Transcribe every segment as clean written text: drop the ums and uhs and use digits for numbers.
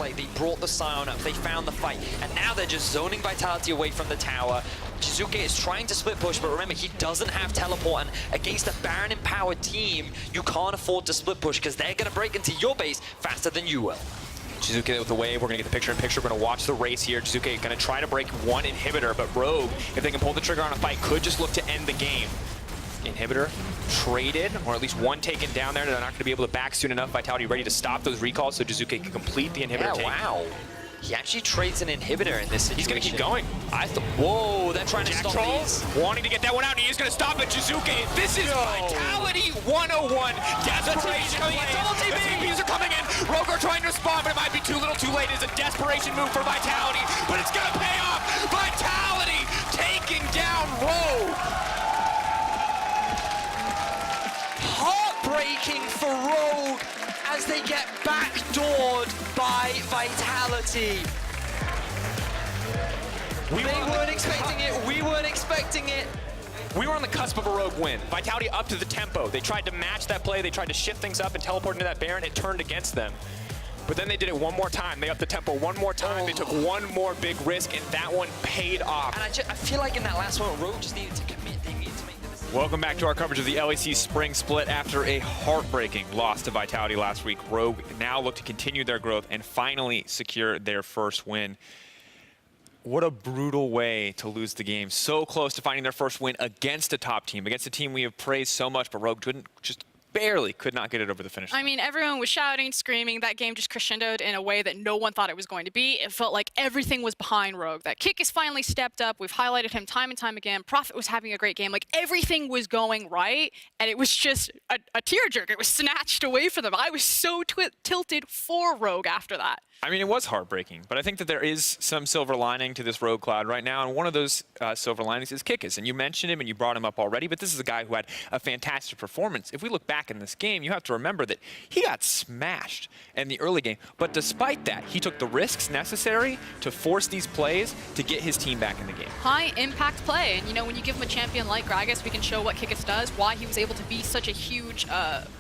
like they brought the Scion up, they found the fight, and now they're just zoning Vitality away from the tower. Jizuke is trying to split push, but remember, he doesn't have teleport, and against a Baron empowered team, you can't afford to split push because they're going to break into your base faster than you will. Jizuke with the wave, we're going to get the picture-in-picture, we're going to watch the race here. Jizuke going to try to break one inhibitor, but Rogue, if they can pull the trigger on a fight, could just look to end the game. Inhibitor traded, or at least one taken down there. They're not going to be able to back soon enough. Vitality ready to stop those recalls so Jizuke can complete the inhibitor take. Wow. He actually trades an inhibitor in this situation. He's going to keep going. Whoa, they're trying to stop these. Wanting to get that one out, and he is going to stop it. Jizuke, this is Vitality 101. Desperation coming in. Double TPs are coming in. Rogue are trying to respond, but it might be too little too late. It's a desperation move for Vitality, but it's going to pay off. Vitality taking down Rogue. Heartbreaking for Rogue as they get backdoored by Vitality. They weren't expecting it, we weren't expecting it. We were on the cusp of a Rogue win. Vitality up to the tempo. They tried to match that play, they tried to shift things up and teleport into that Baron. It turned against them. But then they did it one more time. They upped the tempo one more time. They took one more big risk, and that one paid off. And I feel like in that last one, Rogue just needed to commit. They needed to make the decision. Welcome back to our coverage of the LEC Spring Split. After a heartbreaking loss to Vitality last week, Rogue now look to continue their growth and finally secure their first win. What a brutal way to lose the game. So close to finding their first win against a top team, against a team we have praised so much, but Rogue could not get it over the finish line. I mean, everyone was shouting, screaming. That game just crescendoed in a way that no one thought it was going to be. It felt like everything was behind Rogue. That Kick has finally stepped up. We've highlighted him time and time again. Prophet was having a great game. Like, everything was going right, and it was just a tearjerker. It was snatched away from them. I was so tilted for Rogue after that. I mean, it was heartbreaking, but I think that there is some silver lining to this Rogue cloud right now, and one of those silver linings is Kikis. And you mentioned him, and you brought him up already, but this is a guy who had a fantastic performance. If we look back in this game, you have to remember that he got smashed in the early game, but despite that, he took the risks necessary to force these plays to get his team back in the game. High impact play, and you know, when you give him a champion like Gragas, we can show what Kikis does, why he was able to be such a huge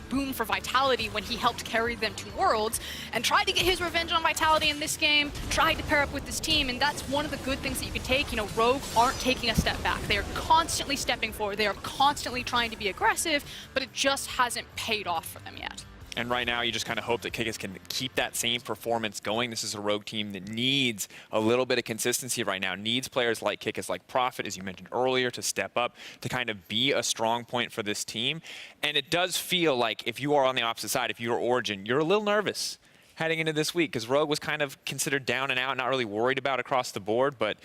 boom for Vitality when he helped carry them to Worlds, and tried to get his revenge on Vitality in this game, tried to pair up with this team, and that's one of the good things that you can take. You know, Rogue aren't taking a step back. They are constantly stepping forward. They are constantly trying to be aggressive, but it just hasn't paid off for them yet. And right now, you just kind of hope that Kikis can keep that same performance going. This is a Rogue team that needs a little bit of consistency right now, needs players like Kikis, like Prophet, as you mentioned earlier, to step up, to kind of be a strong point for this team. And it does feel like if you are on the opposite side, if you're Origen, you're a little nervous heading into this week, because Rogue was kind of considered down and out, not really worried about across the board, but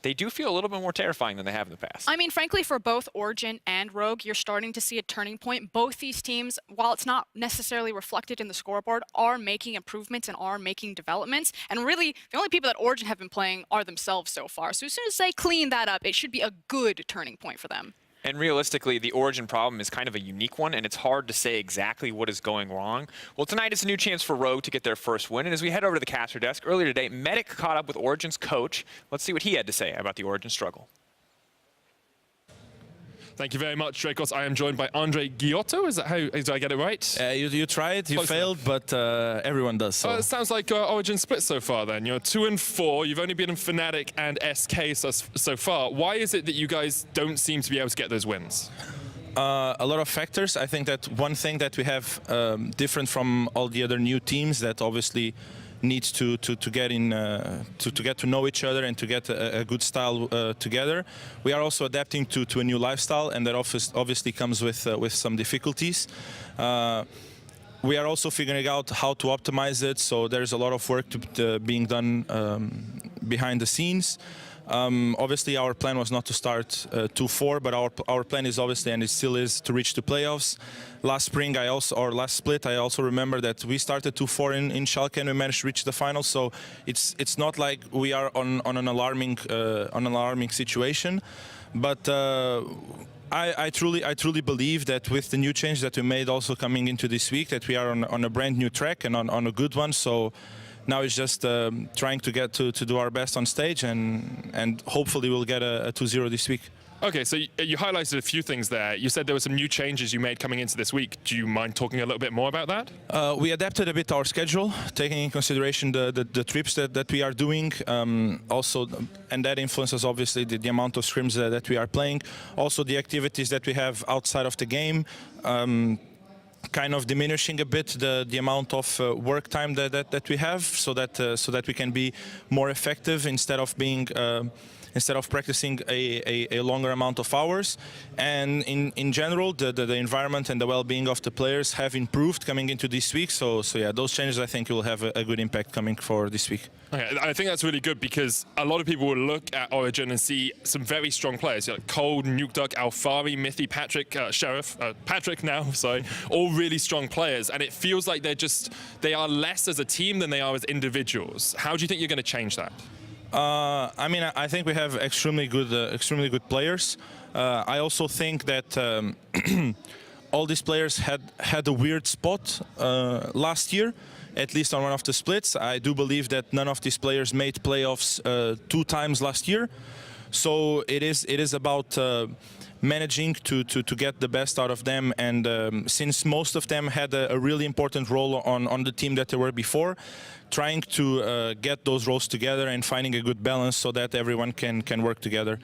they do feel a little bit more terrifying than they have in the past. I mean, frankly, for both Origen and Rogue, you're starting to see a turning point. Both these teams, while it's not necessarily reflected in the scoreboard, are making improvements and are making developments. And really, the only people that Origen have been playing are themselves so far. So as soon as they clean that up, it should be a good turning point for them. And realistically, the Origen problem is kind of a unique one, and it's hard to say exactly what is going wrong. Well, tonight is a new chance for Rogue to get their first win, and as we head over to the caster desk, earlier today, Medic caught up with Origen's coach. Let's see what he had to say about the Origen struggle. Thank you very much, Dracos. I am joined by Andre Giotto. Is that how, did I get it right? You tried, you failed, but everyone does. So. It sounds like Origen split so far then. You're 2-4, you've only been in Fnatic and SK so far. Why is it that you guys don't seem to be able to get those wins? A lot of factors. I think that one thing that we have different from all the other new teams that obviously needs to get in to get to know each other and to get a good style together. We are also adapting to a new lifestyle, and that obviously comes with some difficulties. We are also figuring out how to optimize it, so there's a lot of work being done behind the scenes. Obviously, our plan was not to start 2-4, but our plan is obviously, and it still is, to reach the playoffs. Last spring, last split, I also remember that we started 2-4 in Schalke and we managed to reach the final. So it's not like we are on an alarming situation, but. I truly believe that with the new change that we made also coming into this week, that we are on a brand new track and on a good one. So now it's just trying to get to do our best on stage, and hopefully we'll get a 2-0 this week. Okay, so you highlighted a few things there. You said there were some new changes you made coming into this week. Do you mind talking a little bit more about that? We adapted a bit our schedule, taking in consideration the trips that we are doing. Also, and that influences obviously the amount of scrims that we are playing. Also, the activities that we have outside of the game. Kind of diminishing a bit the amount of work time that we have, so that we can be more effective instead of practicing a longer amount of hours. And in general, the environment and the well-being of the players have improved coming into this week. So yeah, those changes I think will have a good impact coming for this week. Okay, I think that's really good because a lot of people will look at Origin and see some very strong players, like Cold, Nukeduck, Alfari, Mithy, Patrick, Sheriff, Patrick now, sorry, all really strong players, and it feels like they are less as a team than they are as individuals. How do you think you're going to change that? I mean, I think we have extremely good players. I also think that all these players had a weird spot last year, at least on one of the splits. I do believe that none of these players made playoffs 2 times last year. So it is about managing to get the best out of them. And since most of them had a really important role on the team that they were before, trying to get those roles together and finding a good balance so that everyone can work together.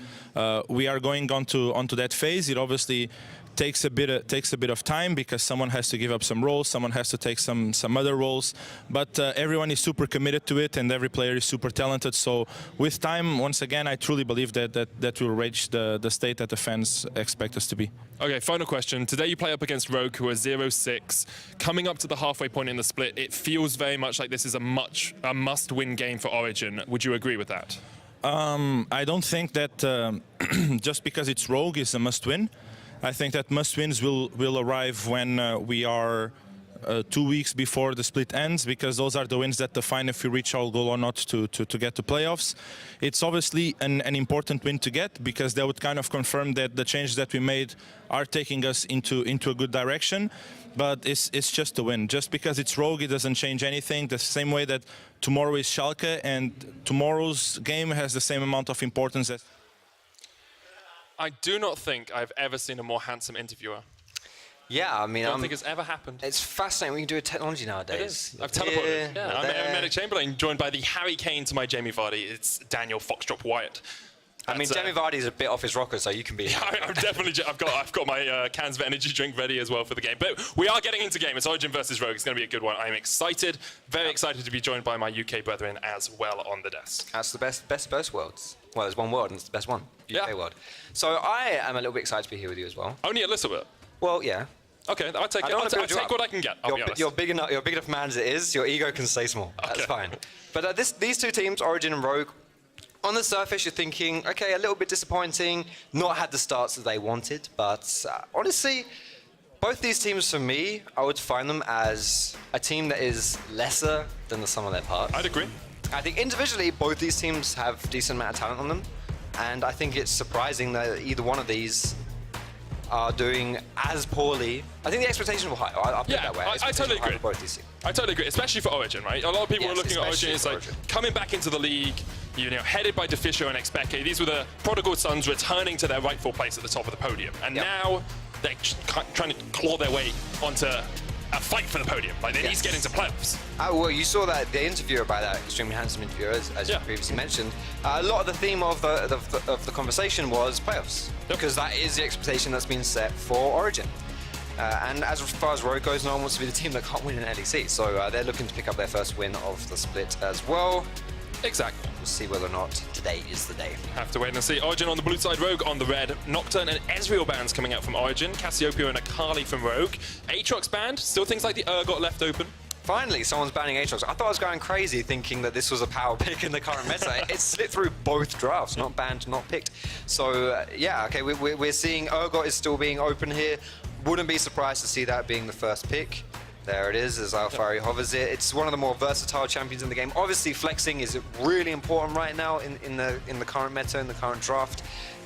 We are going onto that phase. It obviously takes a bit of time because someone has to give up some roles, someone has to take some other roles, but everyone is super committed to it and every player is super talented. So with time, once again, I truly believe that will reach the state that the fans expect us to be. Okay, final question. Today you play up against Rogue, who are 0-6. Coming up to the halfway point in the split, it feels very much like this is a must-win game for Origin. Would you agree with that? I don't think that just because it's Rogue is a must-win. I think that must-wins will arrive when we are 2 weeks before the split ends, because those are the wins that define if we reach our goal or not to get to playoffs. It's obviously an important win to get, because that would kind of confirm that the changes that we made are taking us into a good direction. But it's just a win. Just because it's Rogue, it doesn't change anything. The same way that tomorrow is Schalke, and tomorrow's game has the same amount of importance as... I do not think I've ever seen a more handsome interviewer. Yeah, I mean, I don't think it's ever happened. It's fascinating we can do with technology nowadays. It is. I've teleported. Yeah, I'm Medic Chamberlain, joined by the Harry Kane to my Jamie Vardy. It's Daniel Foxtrot Wyatt. I mean, Jamie Vardy's a bit off his rocker, so you can be. I'm definitely. I've got my cans of energy drink ready as well for the game. But we are getting into game. It's Origin versus Rogue. It's going to be a good one. I'm excited, very excited to be joined by my UK brethren as well on the desk. That's the best of both worlds. Well, there's one world, and it's the best one. UK world. So I am a little bit excited to be here with you as well. Only a little bit. Well, yeah. Okay, I'll take it. I'll take what I can get. You're big enough man as it is. Your ego can stay small. Okay. That's fine. But these two teams, Origin and Rogue, on the surface, you're thinking, okay, a little bit disappointing, not had the starts that they wanted. But honestly, both these teams, for me, I would find them as a team that is lesser than the sum of their parts. I'd agree. I think individually, both these teams have a decent amount of talent on them. And I think it's surprising that either one of these are doing as poorly. I think the expectations were high. I'll put it that way. I totally agree. Both these teams. I totally agree, especially for Origin, right? A lot of people are looking at Origin, it's like coming back into the league, you know, headed by Deficio and Expeke. These were the prodigal sons returning to their rightful place at the top of the podium. And now they're trying to claw their way onto a fight for the podium. Like, they need to get into playoffs. Well, you saw that the interview by that extremely handsome interviewer, as you previously mentioned. A lot of the theme of the conversation was playoffs, because that is the expectation that's been set for Origin. And as far as Rogue goes, no one wants to be the team that can't win an LEC, so they're looking to pick up their first win of the split as well. Exactly. We'll see whether or not today is the day. Have to wait and see. Origin on the blue side, Rogue on the red. Nocturne and Ezreal bans coming out from Origin. Cassiopeia and Akali from Rogue. Aatrox banned. Still things like the got left open. Finally, someone's banning Aatrox. I thought I was going crazy thinking that this was a power pick in the current meta. It slipped through both drafts, not banned, not picked. So, yeah, okay, we're seeing Urgot is still being open here. Wouldn't be surprised to see that being the first pick. There it is, as Alfari hovers it. It's one of the more versatile champions in the game. Obviously, flexing is really important right now in the current meta, in the current draft.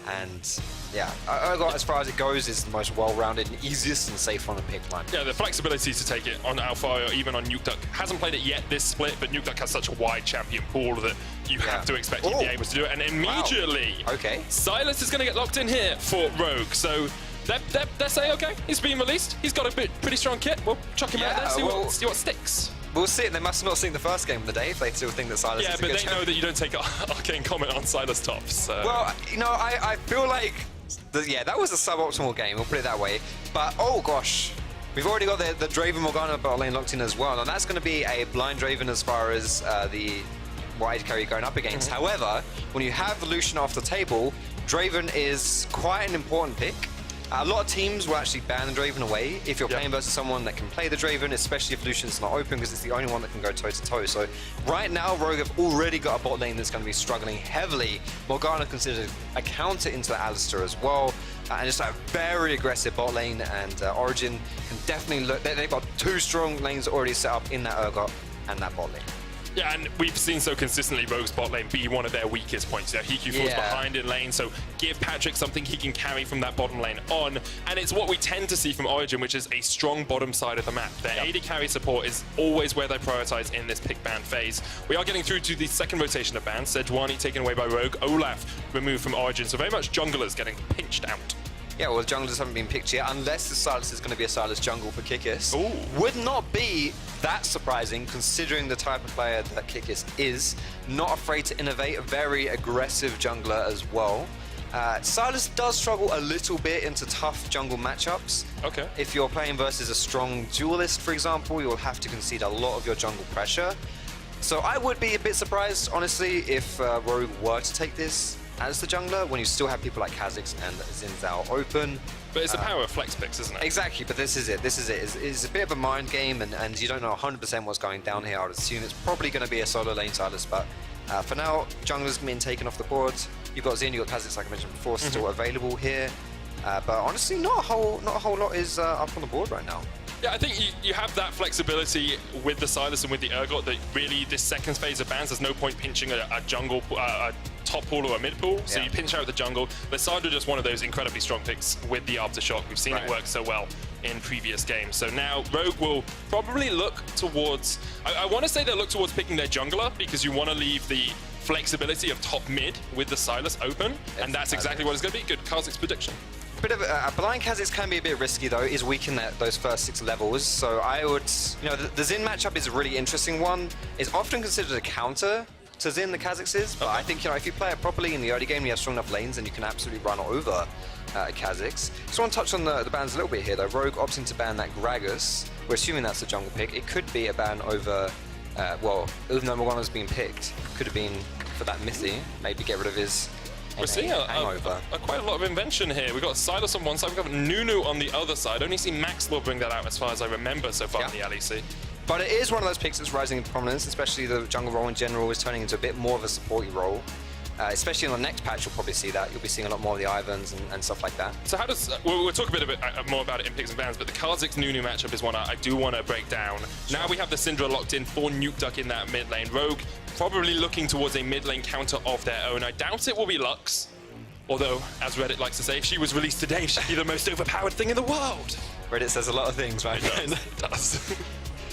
And yeah, Urgot, as far as it goes, is the most well-rounded and easiest and safe one to pick line. Yeah, the flexibility to take it on Alpha or even on Nukeduck. Hasn't played it yet this split, but Nukeduck has such a wide champion pool that you have to expect he'd be able to do it. And immediately, Okay. Silas is going to get locked in here for Rogue. So they're saying, okay, he's being released. He's got a pretty strong kit. We'll chuck him out there, see what sticks. We'll see. They must not seen the first game of the day if they still think that Silas is a Yeah, good but they champion. know that you don't take arcane comment on Silas tops. So. Well, you know, I feel like, yeah, that was a suboptimal game, we'll put it that way. But, oh gosh, we've already got the Draven Morgana bot lane locked in as well. And that's going to be a blind Draven as far as the wide carry going up against. However, when you have Lucian off the table, Draven is quite an important pick. A lot of teams will actually ban the Draven away if you're playing versus someone that can play the Draven, especially if Lucian's not open, because it's the only one that can go toe-to-toe. So right now, Rogue have already got a bot lane that's going to be struggling heavily. Morgana considered a counter into Alistar as well, and just a very aggressive bot lane, and Origin can definitely look. They've got two strong lanes already set up in that Urgot and that bot lane. Yeah, and we've seen so consistently Rogue's bot lane be one of their weakest points. You know, Hiku falls behind in lane, so give Patrick something he can carry from that bottom lane on. And it's what we tend to see from Origin, which is a strong bottom side of the map. Their AD carry support is always where they prioritize in this pick ban phase. We are getting through to the second rotation of bans. Sejuani taken away by Rogue, Olaf removed from Origin, so very much junglers getting pinched out. Yeah, well, junglers haven't been picked yet, unless the Silas is going to be a Silas jungle for Kikis. Ooh. Would not be that surprising, considering the type of player that Kikis is. Not afraid to innovate, a very aggressive jungler as well. Silas does struggle a little bit into tough jungle matchups. Okay. If you're playing versus a strong duelist, for example, you'll have to concede a lot of your jungle pressure. So I would be a bit surprised, honestly, if Rogue were to take this as the jungler, when you still have people like Kha'Zix and Xin Zhao open. But it's the power of flex picks, isn't it? Exactly, but this is it. It's a bit of a mind game, and you don't know 100% what's going down here. I would assume it's probably going to be a solo lane Silas, but for now, jungler's been taken off the board. You've got Xin, you've got Kha'Zix, like I mentioned before, still available here. But honestly, not a whole lot is up on the board right now. Yeah, I think you have that flexibility with the Silas and with the Urgot that really this second phase of bans, there's no point pinching a jungle, a top pool or a mid pool, so you pinch out the jungle. Lissandra just one of those incredibly strong picks with the Aftershock. We've seen it work so well in previous games. So now Rogue will probably look towards, I want to say they'll look towards picking their jungler, because you want to leave the flexibility of top mid with the Silas open, and that's exactly what it's going to be. Good Kha'Zix prediction. Bit of a blind Kha'Zix can be a bit risky though, is weak in those first 6 levels. So I would, you know, the Xin matchup is a really interesting one. It's often considered a counter to Xin, the Kha'Zix is, but I think, you know, if you play it properly in the early game, you have strong enough lanes, and you can absolutely run over Kha'Zix. Just want to touch on the bans a little bit here though. Rogue opting to ban that Gragas. We're assuming that's the jungle pick. It could be a ban over, well, even though Morgana's been picked, could have been for that Mithy. Maybe get rid of his We're seeing quite a lot of invention here. We've got Silas on one side, we've got Nunu on the other side. Only seen Maxwell bring that out as far as I remember so far in the LEC. But it is one of those picks that's rising in prominence, especially the jungle role in general is turning into a bit more of a supporty role. Especially on the next patch, you'll probably see that. You'll be seeing a lot more of the Ivans and stuff like that. So how does, we'll talk a bit more about it in picks and bans, but the Kha'Zix Nunu matchup is one I do want to break down. Now we have the Syndra locked in for Nukeduck in that mid lane. Rogue probably looking towards a mid lane counter of their own. I doubt it will be Lux. Although, as Reddit likes to say, if she was released today, she'd be the most overpowered thing in the world. Reddit says a lot of things, right? It does.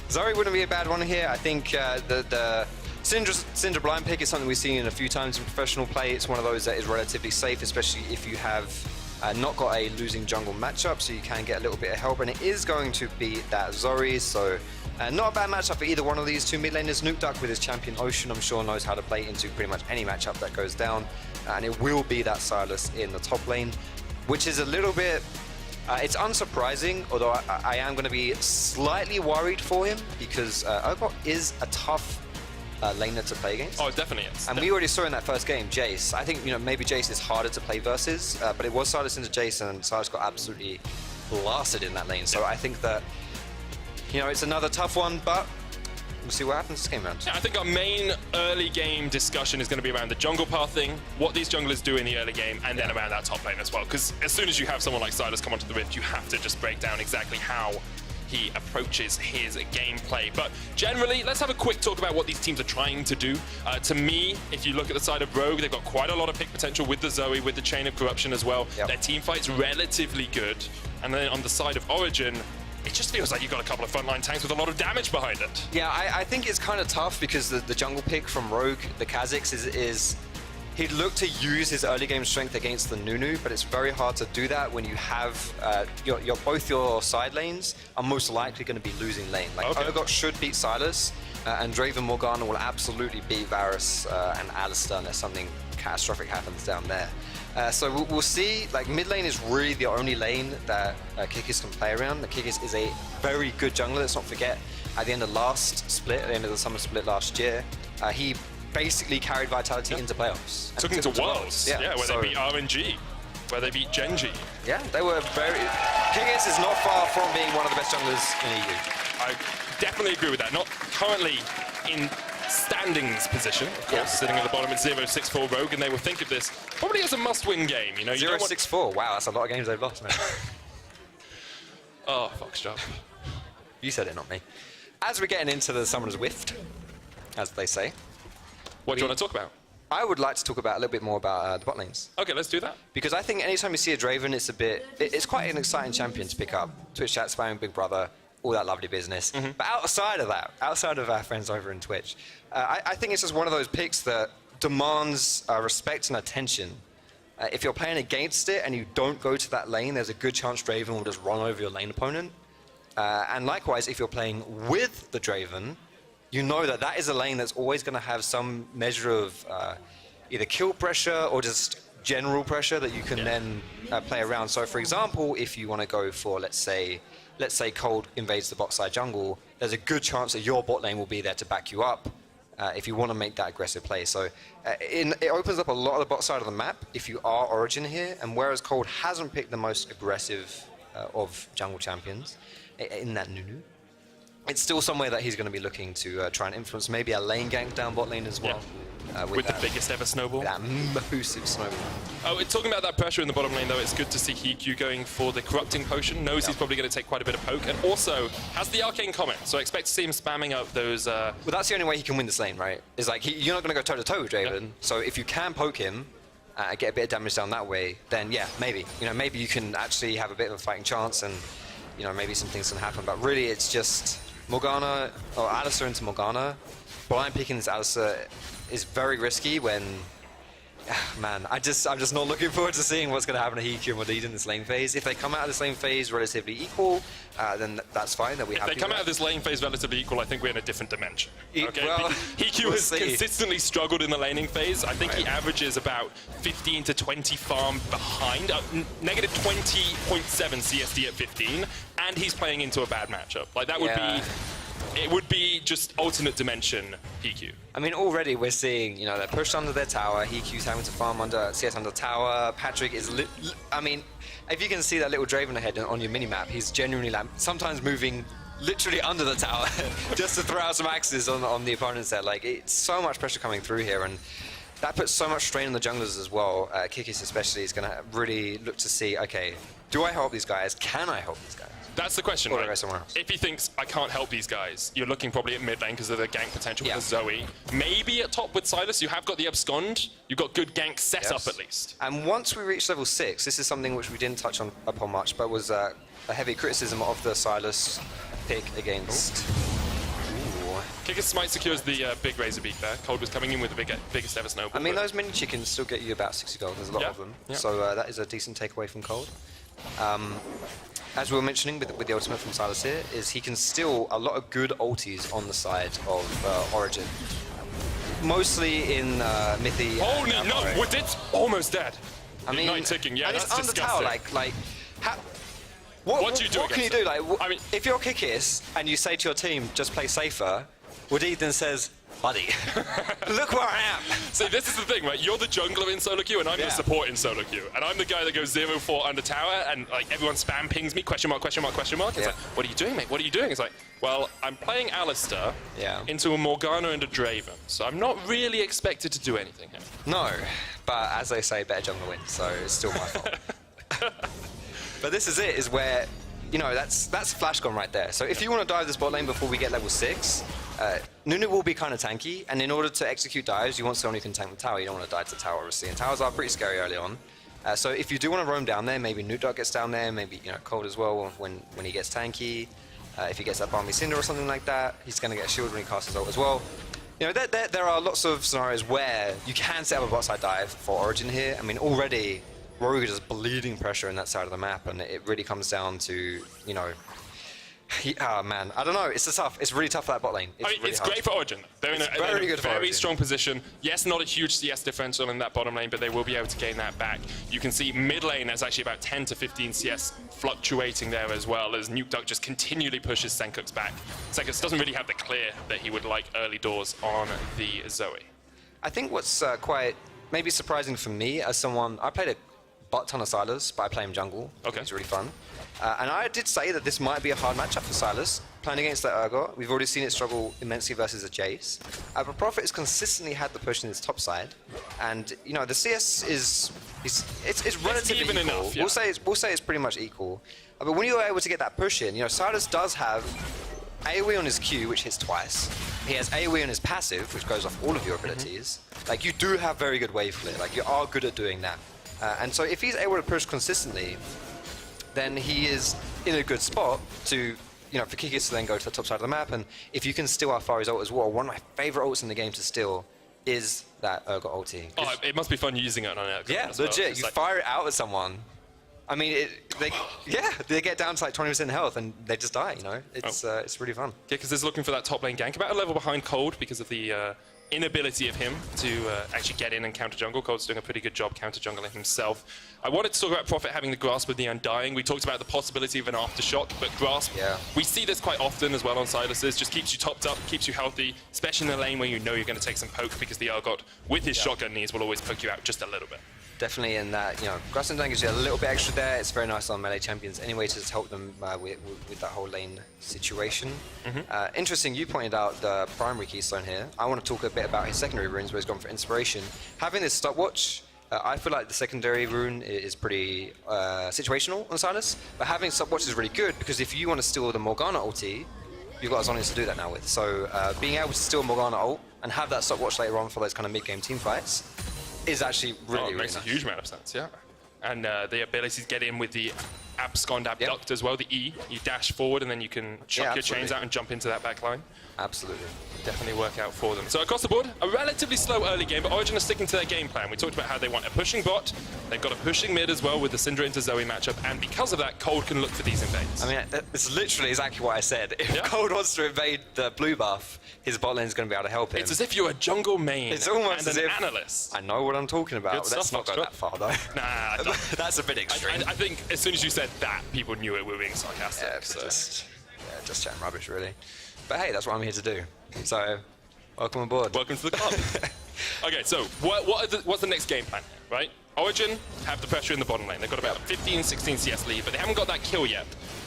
Zori wouldn't be a bad one here. I think the Syndra blind pick is something we've seen a few times in professional play. It's one of those that is relatively safe, especially if you have not got a losing jungle matchup, so you can get a little bit of help. And it is going to be that Zori, so not a bad matchup for either one of these two mid laners. Nukeduck with his champion Ocean, I'm sure knows how to play into pretty much any matchup that goes down. And it will be that Silas in the top lane, which is a little bit... it's unsurprising, although I am going to be slightly worried for him, because Urgot is a tough laner to play against. Oh, it definitely is. And we already saw in that first game, Jace. I think, you know, maybe Jace is harder to play versus, but it was Silas into Jace, and Silas got absolutely blasted in that lane. So I think that, you know, it's another tough one, but we'll see what happens this game round. Yeah, I think our main early game discussion is going to be around the jungle pathing, what these junglers do in the early game, and then around that top lane as well. Because as soon as you have someone like Silas come onto the Rift, you have to just break down exactly how he approaches his gameplay. But generally, let's have a quick talk about what these teams are trying to do. To me, if you look at the side of Rogue, they've got quite a lot of pick potential with the Zoe, with the Chain of Corruption as well. Yep. Their team fight's relatively good. And then on the side of Origin, it just feels like you've got a couple of frontline tanks with a lot of damage behind it. Yeah, I think it's kind of tough because the jungle pick from Rogue, the Kha'Zix, is he'd look to use his early game strength against the Nunu, but it's very hard to do that when you have both your side lanes are most likely going to be losing lane. Like Urgot should beat Sylas, and Draven Morgana will absolutely beat Varus and Alistar unless something catastrophic happens down there. So we'll see, like mid lane is really the only lane that Kikis can play around. The Kikis is a very good jungler, let's not forget. At the end of last split, at the end of the summer split last year, he basically carried Vitality into playoffs. Took them to Worlds, where so, they beat RNG, where they beat Genji. Yeah, they were very... Kikis is not far from being one of the best junglers in EU. I definitely agree with that. Not currently in standings position, of course, sitting at the bottom at 0-6-4 Rogue, and they will think of this probably as a must-win game. You know, 0-6-4. Wow, that's a lot of games they've lost, man. Oh, Fox job. You said it, not me. As we're getting into the Summoner's Rift, as they say, what do you want to talk about? I would like to talk about a little bit more about the bot lanes. Okay, let's do that. Because I think anytime you see a Draven, it's quite an exciting champion to pick up. Twitch chat, spamming Big Brother, all that lovely business. But outside of that, outside of our friends over in Twitch, I think it's just one of those picks that demands respect and attention. If you're playing against it and you don't go to that lane, there's a good chance Draven will just run over your lane opponent. And likewise, if you're playing with the Draven, you know that that is a lane that's always going to have some measure of either kill pressure or just general pressure that you can then play around. So for example, if you want to go for, let's say Cold invades the bot side jungle, there's a good chance that your bot lane will be there to back you up if you want to make that aggressive play. So it opens up a lot of the bot side of the map if you are Origin here, and whereas Cold hasn't picked the most aggressive of jungle champions in that Nunu, it's still somewhere that he's going to be looking to try and influence, maybe a lane gank down bot lane as well. With the biggest ever snowball. That massive snowball. Oh, talking about that pressure in the bottom lane, though, it's good to see Hikyu going for the Corrupting Potion. Knows he's probably going to take quite a bit of poke, and also has the Arcane Comment, so I expect to see him spamming up those... Well, that's the only way he can win this lane, right? Is like, you're not going to go toe-to-toe with Draven, so if you can poke him, get a bit of damage down that way, then yeah, maybe. You know, maybe you can actually have a bit of a fighting chance, and, you know, maybe some things can happen, but really it's just Morgana, or Alistar into Morgana. Blind picking this Alistar is very risky when, man, I'm just not looking forward to seeing what's going to happen to Hikyu and Wadid in this lane phase. If they come out of this lane phase relatively equal, then that's fine. That we have. If they come out of this lane phase relatively equal, I think we're in a different dimension. Okay, well, Hikyu has consistently struggled in the laning phase. I think he averages about 15 to 20 farm behind, negative 20.7 CSD at 15, and he's playing into a bad matchup. Like that would be. It would be just alternate dimension Hikyu. I mean, already we're seeing, you know, they're pushed under their tower. Hikyu's having to farm under CS under tower. Patrick is, I mean, if you can see that little Draven ahead on your minimap, he's genuinely like, sometimes moving literally under the tower just to throw out some axes on the opponent's there. Like, it's so much pressure coming through here, and that puts so much strain on the junglers as well. Kikis especially is going to really look to see, okay, do I help these guys? Can I help these guys? That's the question, or right? go somewhere else. If he thinks, I can't help these guys, you're looking probably at mid lane because of the gank potential with Zoe. Maybe at top with Sylas, you have got the abscond. You've got good gank set up at least. And once we reach level 6, this is something which we didn't touch upon much, but was a heavy criticism of the Sylas pick against... Kikis might secures the big Razor Beak there. Cold was coming in with the biggest ever snowball. I mean, those mini chickens still get you about 60 gold. There's a lot of them. So that is a decent takeaway from Cold. As we were mentioning with the ultimate from Sylas here, is he can steal a lot of good ultis on the side of Origin. Mostly in Mythy. Holy no, it's almost dead. I mean, Ignite ticking, yeah, and that's it's under disgusting. tower, what do you do what can you against do? it? Like, I mean, if you're Kikis and you say to your team, just play safer, Wadid then says, buddy, look where I am. See, this is the thing, right? You're the jungler in solo queue, and I'm the support in solo queue. And I'm the guy that goes 0-4 under tower, and like everyone spam pings me, question mark, question mark, question mark. It's like, what are you doing, mate? What are you doing? It's like, well, I'm playing Alistar into a Morgana and a Draven, so I'm not really expected to do anything here. No, but as they say, better jungler wins, so it's still my fault. But this is it, is where you know, that's flash gun right there. So if you want to dive this bot lane before we get level 6, Nunu will be kind of tanky, and in order to execute dives, you want someone who can tank the tower. You don't want to dive to the tower, obviously, and towers are pretty scary early on. So if you do want to roam down there, maybe Nukdog gets down there, maybe, you know, Cold as well when he gets tanky. If he gets that Balmy Cinder or something like that, he's going to get a shield when he casts his ult as well. You know, there are lots of scenarios where you can set up a bot side dive for Origin here. I mean, already Rogue is just bleeding pressure in that side of the map, and it really comes down to, you know, man, I don't know. It's really tough for that bot lane. It's great for Origin. They're in a very strong position. Yes, not a huge CS differential in that bottom lane, but they will be able to gain that back. You can see mid lane, there's actually about 10 to 15 CS fluctuating there as well, as Nukdog just continually pushes Senkux back. Senkux doesn't really have the clear that he would like early doors on the Zoe. I think what's quite maybe surprising for me as someone, I played a butt ton of Silas, but I play him jungle. Okay. It's really fun. And I did say that this might be a hard matchup for Silas, playing against that Urgot. We've already seen it struggle immensely versus a Jace. But Prophet has consistently had the push in his top side, and you know the CS is relatively even equal. enough, yeah. We'll say it's pretty much equal. But when you're able to get that push in, you know Silas does have AoE on his Q, which hits twice. He has AoE on his passive, which goes off all of your abilities. Like you do have very good wave clear. Like you are good at doing that. And so if he's able to push consistently, then he is in a good spot to, you know, for Kikis to then go to the top side of the map. And if you can steal Alfari's ult as well, one of my favorite ults in the game to steal is that Urgot ulti. Oh, it must be fun using it on an Urgot. Yeah, as well. legit. It's You like, fire it out at someone. I mean, they get down to like 20% health and they just die. You know, it's really fun. yeah, because he's looking for that top lane gank, about a level behind Cold because of the inability of him to actually get in and counter jungle. Cold's doing a pretty good job counter jungling himself. I wanted to talk about Prophet having the Grasp of the Undying. We talked about the possibility of an aftershock, but Grasp, we see this quite often as well on Silas's, just keeps you topped up, keeps you healthy, especially in a lane where you know you're going to take some poke because the Urgot, with his shotgun knees, will always poke you out just a little bit. Definitely in that, you know, Grasp and Undying gives you a little bit extra there. It's very nice on melee champions anyway to just help them with that whole lane situation. Interesting, you pointed out the primary keystone here. I want to talk a bit about his secondary runes where he's gone for inspiration. Having this stopwatch, I feel like the secondary rune is pretty situational on Silas, but having stopwatch is really good because if you want to steal the Morgana ulti, you've got Zonius to do that now with. So being able to steal Morgana ult and have that stopwatch later on for those kind of mid-game team fights is actually really, it makes really a huge amount of sense, yeah. And the ability to get in with the abscond abduct as well, the E. You dash forward and then you can chuck your chains out and jump into that back line. Absolutely. Definitely work out for them. So across the board, a relatively slow early game, but Origin are sticking to their game plan. We talked about how they want a pushing bot. They've got a pushing mid as well with the Syndra into Zoe matchup, and because of that, Cold can look for these invades. I mean, it's literally exactly what I said. If Cold wants to invade the blue buff, his bot lane is going to be able to help him. It's as if you're a jungle main It's almost and as an if analyst. I know what I'm talking about. Good Let's stuff, not go that far, though. Nah, That's a bit extreme. I think as soon as you said that, people knew it. We were being sarcastic. Yeah, so. just chatting rubbish, really. But hey, that's what I'm here to do. So, welcome aboard. Welcome to the club. Okay, so what's the next game plan here, right? Origin have the pressure in the bottom lane. They've got about 15, 16 CS lead, but they haven't got that kill yet.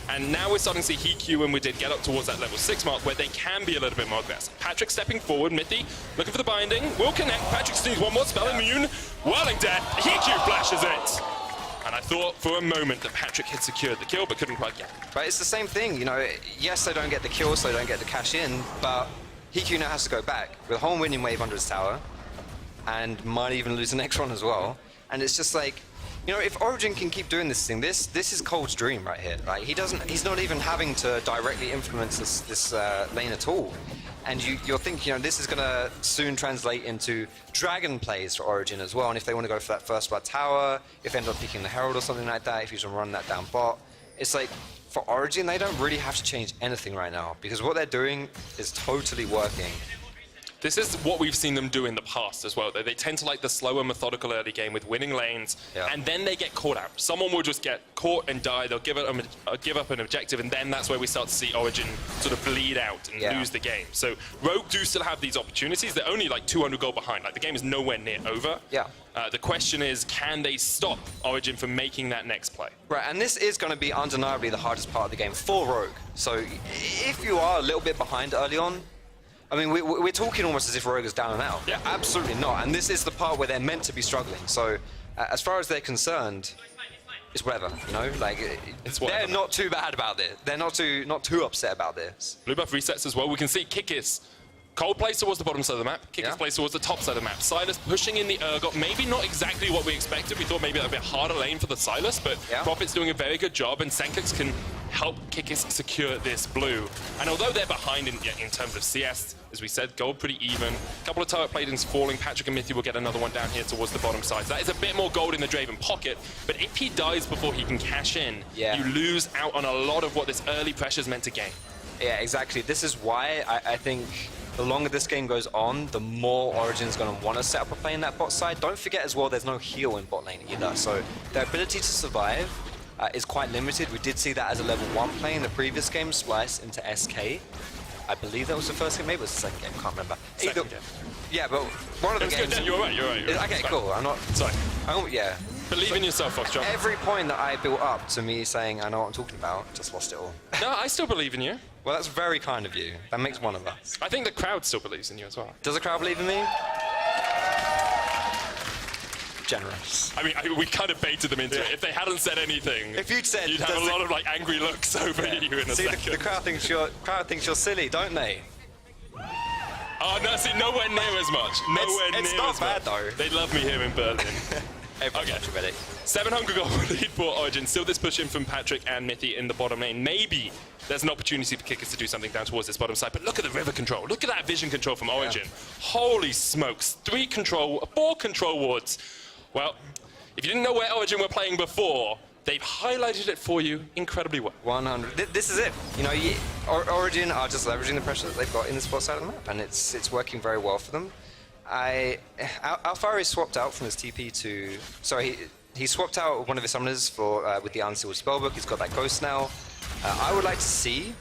And now we're starting to see HeQ when we did get up towards that level 6 mark where they can be a little bit more aggressive. Patrick stepping forward, Mithy looking for the binding, will connect. Patrick sees one more spell immune, whirling death, HeQ flashes it. And I thought for a moment that Patrick had secured the kill, but couldn't quite get it. But it's the same thing, you know. Yes, they don't get the kill, so they don't get the cash in, but HeQ now has to go back with a whole winning wave under his tower, and might even lose the next one as well. And it's just like, you know, if Origin can keep doing this thing, this is Cold's dream right here. Right? He's not even having to directly influence this lane at all. And you'll think, you know, this is going to soon translate into dragon plays for Origin as well. And if they want to go for that first blood tower, if they end up picking the Herald or something like that, if you just run that down bot, it's like, for Origin, they don't really have to change anything right now because what they're doing is totally working. This is what we've seen them do in the past as well. They tend to like the slower, methodical early game with winning lanes, and then they get caught out. Someone will just get caught and die. They'll give up an objective, and then that's where we start to see Origin sort of bleed out and lose the game. So Rogue do still have these opportunities. They're only like 200 gold behind. Like the game is nowhere near over. The question is, can they stop Origin from making that next play? Right, and this is going to be undeniably the hardest part of the game for Rogue. So if you are a little bit behind early on, I mean, we're talking almost as if Rogue is down and out. Yeah. Absolutely not. And this is the part where they're meant to be struggling. So as far as they're concerned, it's whatever, you know? Like, It's they're whatever. not too bad about it. They're not too upset about this. Blue buff resets as well. We can see Kikis. Cold plays towards the bottom side of the map. Kikis Yeah. plays towards the top side of the map. Silas pushing in the Urgot. Maybe not exactly what we expected. We thought maybe a bit harder lane for the Silas, but Yeah. Prophet's doing a very good job, and Senkix can help Kikis secure this blue. And although they're behind in terms of CS, as we said, gold pretty even. A couple of turret platings falling. Patrick and Mithy will get another one down here towards the bottom side. So that is a bit more gold in the Draven pocket, but if he dies before he can cash in, Yeah. you lose out on a lot of what this early pressure is meant to gain. Yeah, exactly. This is why I think the longer this game goes on, the more Origin's going to want to set up a play in that bot side. Don't forget as well, there's no heal in bot lane either. So their ability to survive is quite limited. We did see that as a level 1 play in the previous game, Splice into SK. I believe that was the first game, maybe it was the second game, can't remember. Second game. Yeah, but one of the It was games... good, Dan. You're right, you're right. Okay, cool. I'm not... Sorry. Yeah. Believe in yourself, Foxtrot. Every point that I built up to me saying I know what I'm talking about, just lost it all. No, I still believe in you. Well, that's very kind of you. That makes one of us. I think the crowd still believes in you as well. Does the crowd believe in me? Generous. I mean, we kind of baited them into it. If they hadn't said anything, If you'd said, you'd have does a the- lot of like angry looks over you in a See, second. the crowd thinks you're silly, don't they? Oh no, see, nowhere near as much. Nowhere it's near not as bad, much. though. They love me here in Berlin. Everyone's Okay. watching Reddit. 700 goal lead for Origin. Still this push in from Patrick and Mithy in the bottom lane. Maybe there's an opportunity for Kickers to do something down towards this bottom side. But look at the river control. Look at that vision control from Origin. Holy smokes. 4 control wards. Well, if you didn't know where Origin were playing before, they've highlighted it for you incredibly well. 100. This is it. You know, Origin are just leveraging the pressure that they've got in the spot side of the map, and it's working very well for them. Alfari swapped out from his TP to... Sorry, he swapped out one of his summoners for with the unsealed spellbook. He's got that ghost now. I would like to see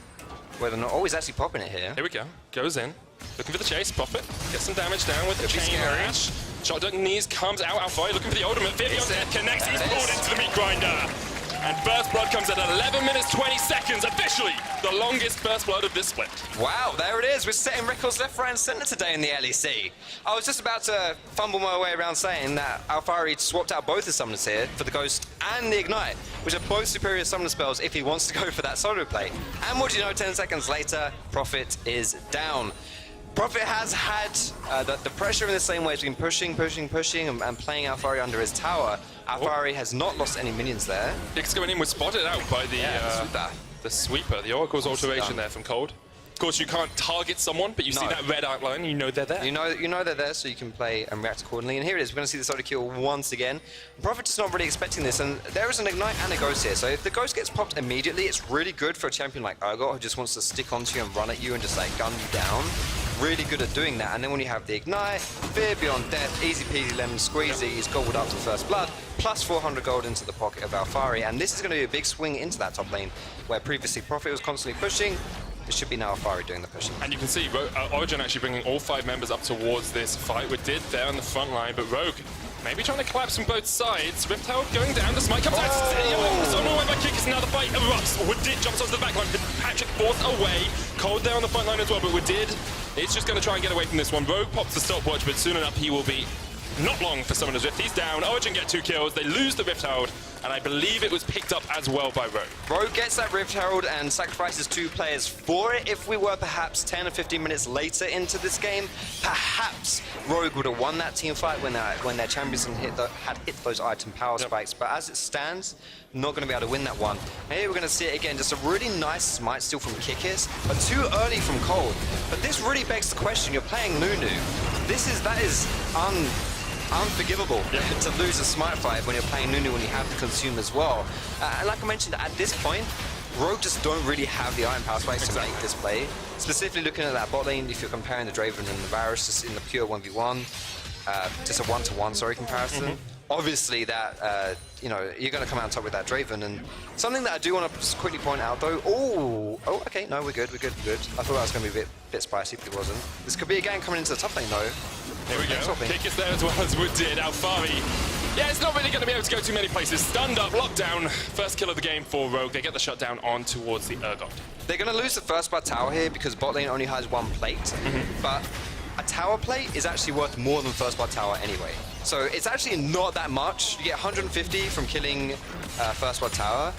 whether or not... Oh, he's actually popping it here. Here we go. Goes in. Looking for the chase. Prophet. Gets some damage down with the It'd be chain scary. lash. Shot duck knees comes out. Alfari looking for the ultimate. Vivian connects. He's pulled into the meat grinder. And first blood comes at 11 minutes 20 seconds. Officially the longest first blood of this split. Wow, there it is. We're setting records left, right, and center today in the LEC. I was just about to fumble my way around saying that Alfari swapped out both his summoners here for the Ghost and the Ignite, which are both superior summoner spells if he wants to go for that solo play. And what do you know, 10 seconds later, Prophet is down. Prophet has had the pressure in the same way. He's been pushing and playing Alfari under his tower. Alfari has not lost any minions there. Dix going in was spotted out by the sweeper, the Oracle's alteration there from Cold. Of course, you can't target someone, but you see No. that red outline, you know they're there. You know they're there, so you can play and react accordingly. And here it is. We're going to see the solo kill once again. Prophet is not really expecting this, and there is an Ignite and a Ghost here. So if the Ghost gets popped immediately, it's really good for a champion like Urgot, who just wants to stick onto you and run at you and just like gun you down. Really good at doing that. And then when you have the Ignite, Fear Beyond Death, easy peasy lemon squeezy, he's gobbled up to first blood, plus 400 gold into the pocket of Alfari. And this is going to be a big swing into that top lane, where previously Prophet was constantly pushing. It should be now Alfari doing the pushing. And you can see Origin actually bringing all 5 members up towards this fight. We did there on the front line, but Rogue maybe trying to collapse from both sides. Rift Herald going down, the smite comes out. It's on the way by Kickers, now the fight erupts. Woodid jumps onto the back line, Patrick forced away. Cold there on the front line as well, but Woodid is just going to try and get away from this one. Rogue pops the stopwatch, but soon enough he will be not long for Summoner's Rift. He's down, Origin get 2 kills, they lose the Rift Herald, and I believe it was picked up as well by Rogue. Rogue gets that Rift Herald and sacrifices 2 players for it. If we were perhaps 10 or 15 minutes later into this game, perhaps Rogue would have won that team fight when their champions had hit those item power spikes. But as it stands, not going to be able to win that one. Maybe we're going to see it again. Just a really nice smite steal from Kickers, but too early from Cold. But this really begs the question, you're playing Nunu. That is unforgivable to lose a smite fight when you're playing Nunu when you have to consume as well. And like I mentioned, at this point, Rogue just don't really have the iron power spikes to make this play. Specifically looking at that bot lane, if you're comparing the Draven and the Varus just in the pure 1v1, just a 1-to-1 comparison. Obviously that, you know, you're going to come out on top with that Draven. And something that I do want to just quickly point out though, oh, okay, no, we're good. I thought that was going to be a bit spicy, but it wasn't. This could be a gang coming into the top lane though. Here we go. Kick is there as well as Woodid. Alfari. Yeah, it's not really going to be able to go too many places. Stunned up, locked down. First kill of the game for Rogue. They get the shutdown on towards the Urgot. They're going to lose the first blood tower here because bot lane only has 1 plate. But I tower plate is actually worth more than first blood tower anyway. So it's actually not that much. You get 150 from killing first blood tower,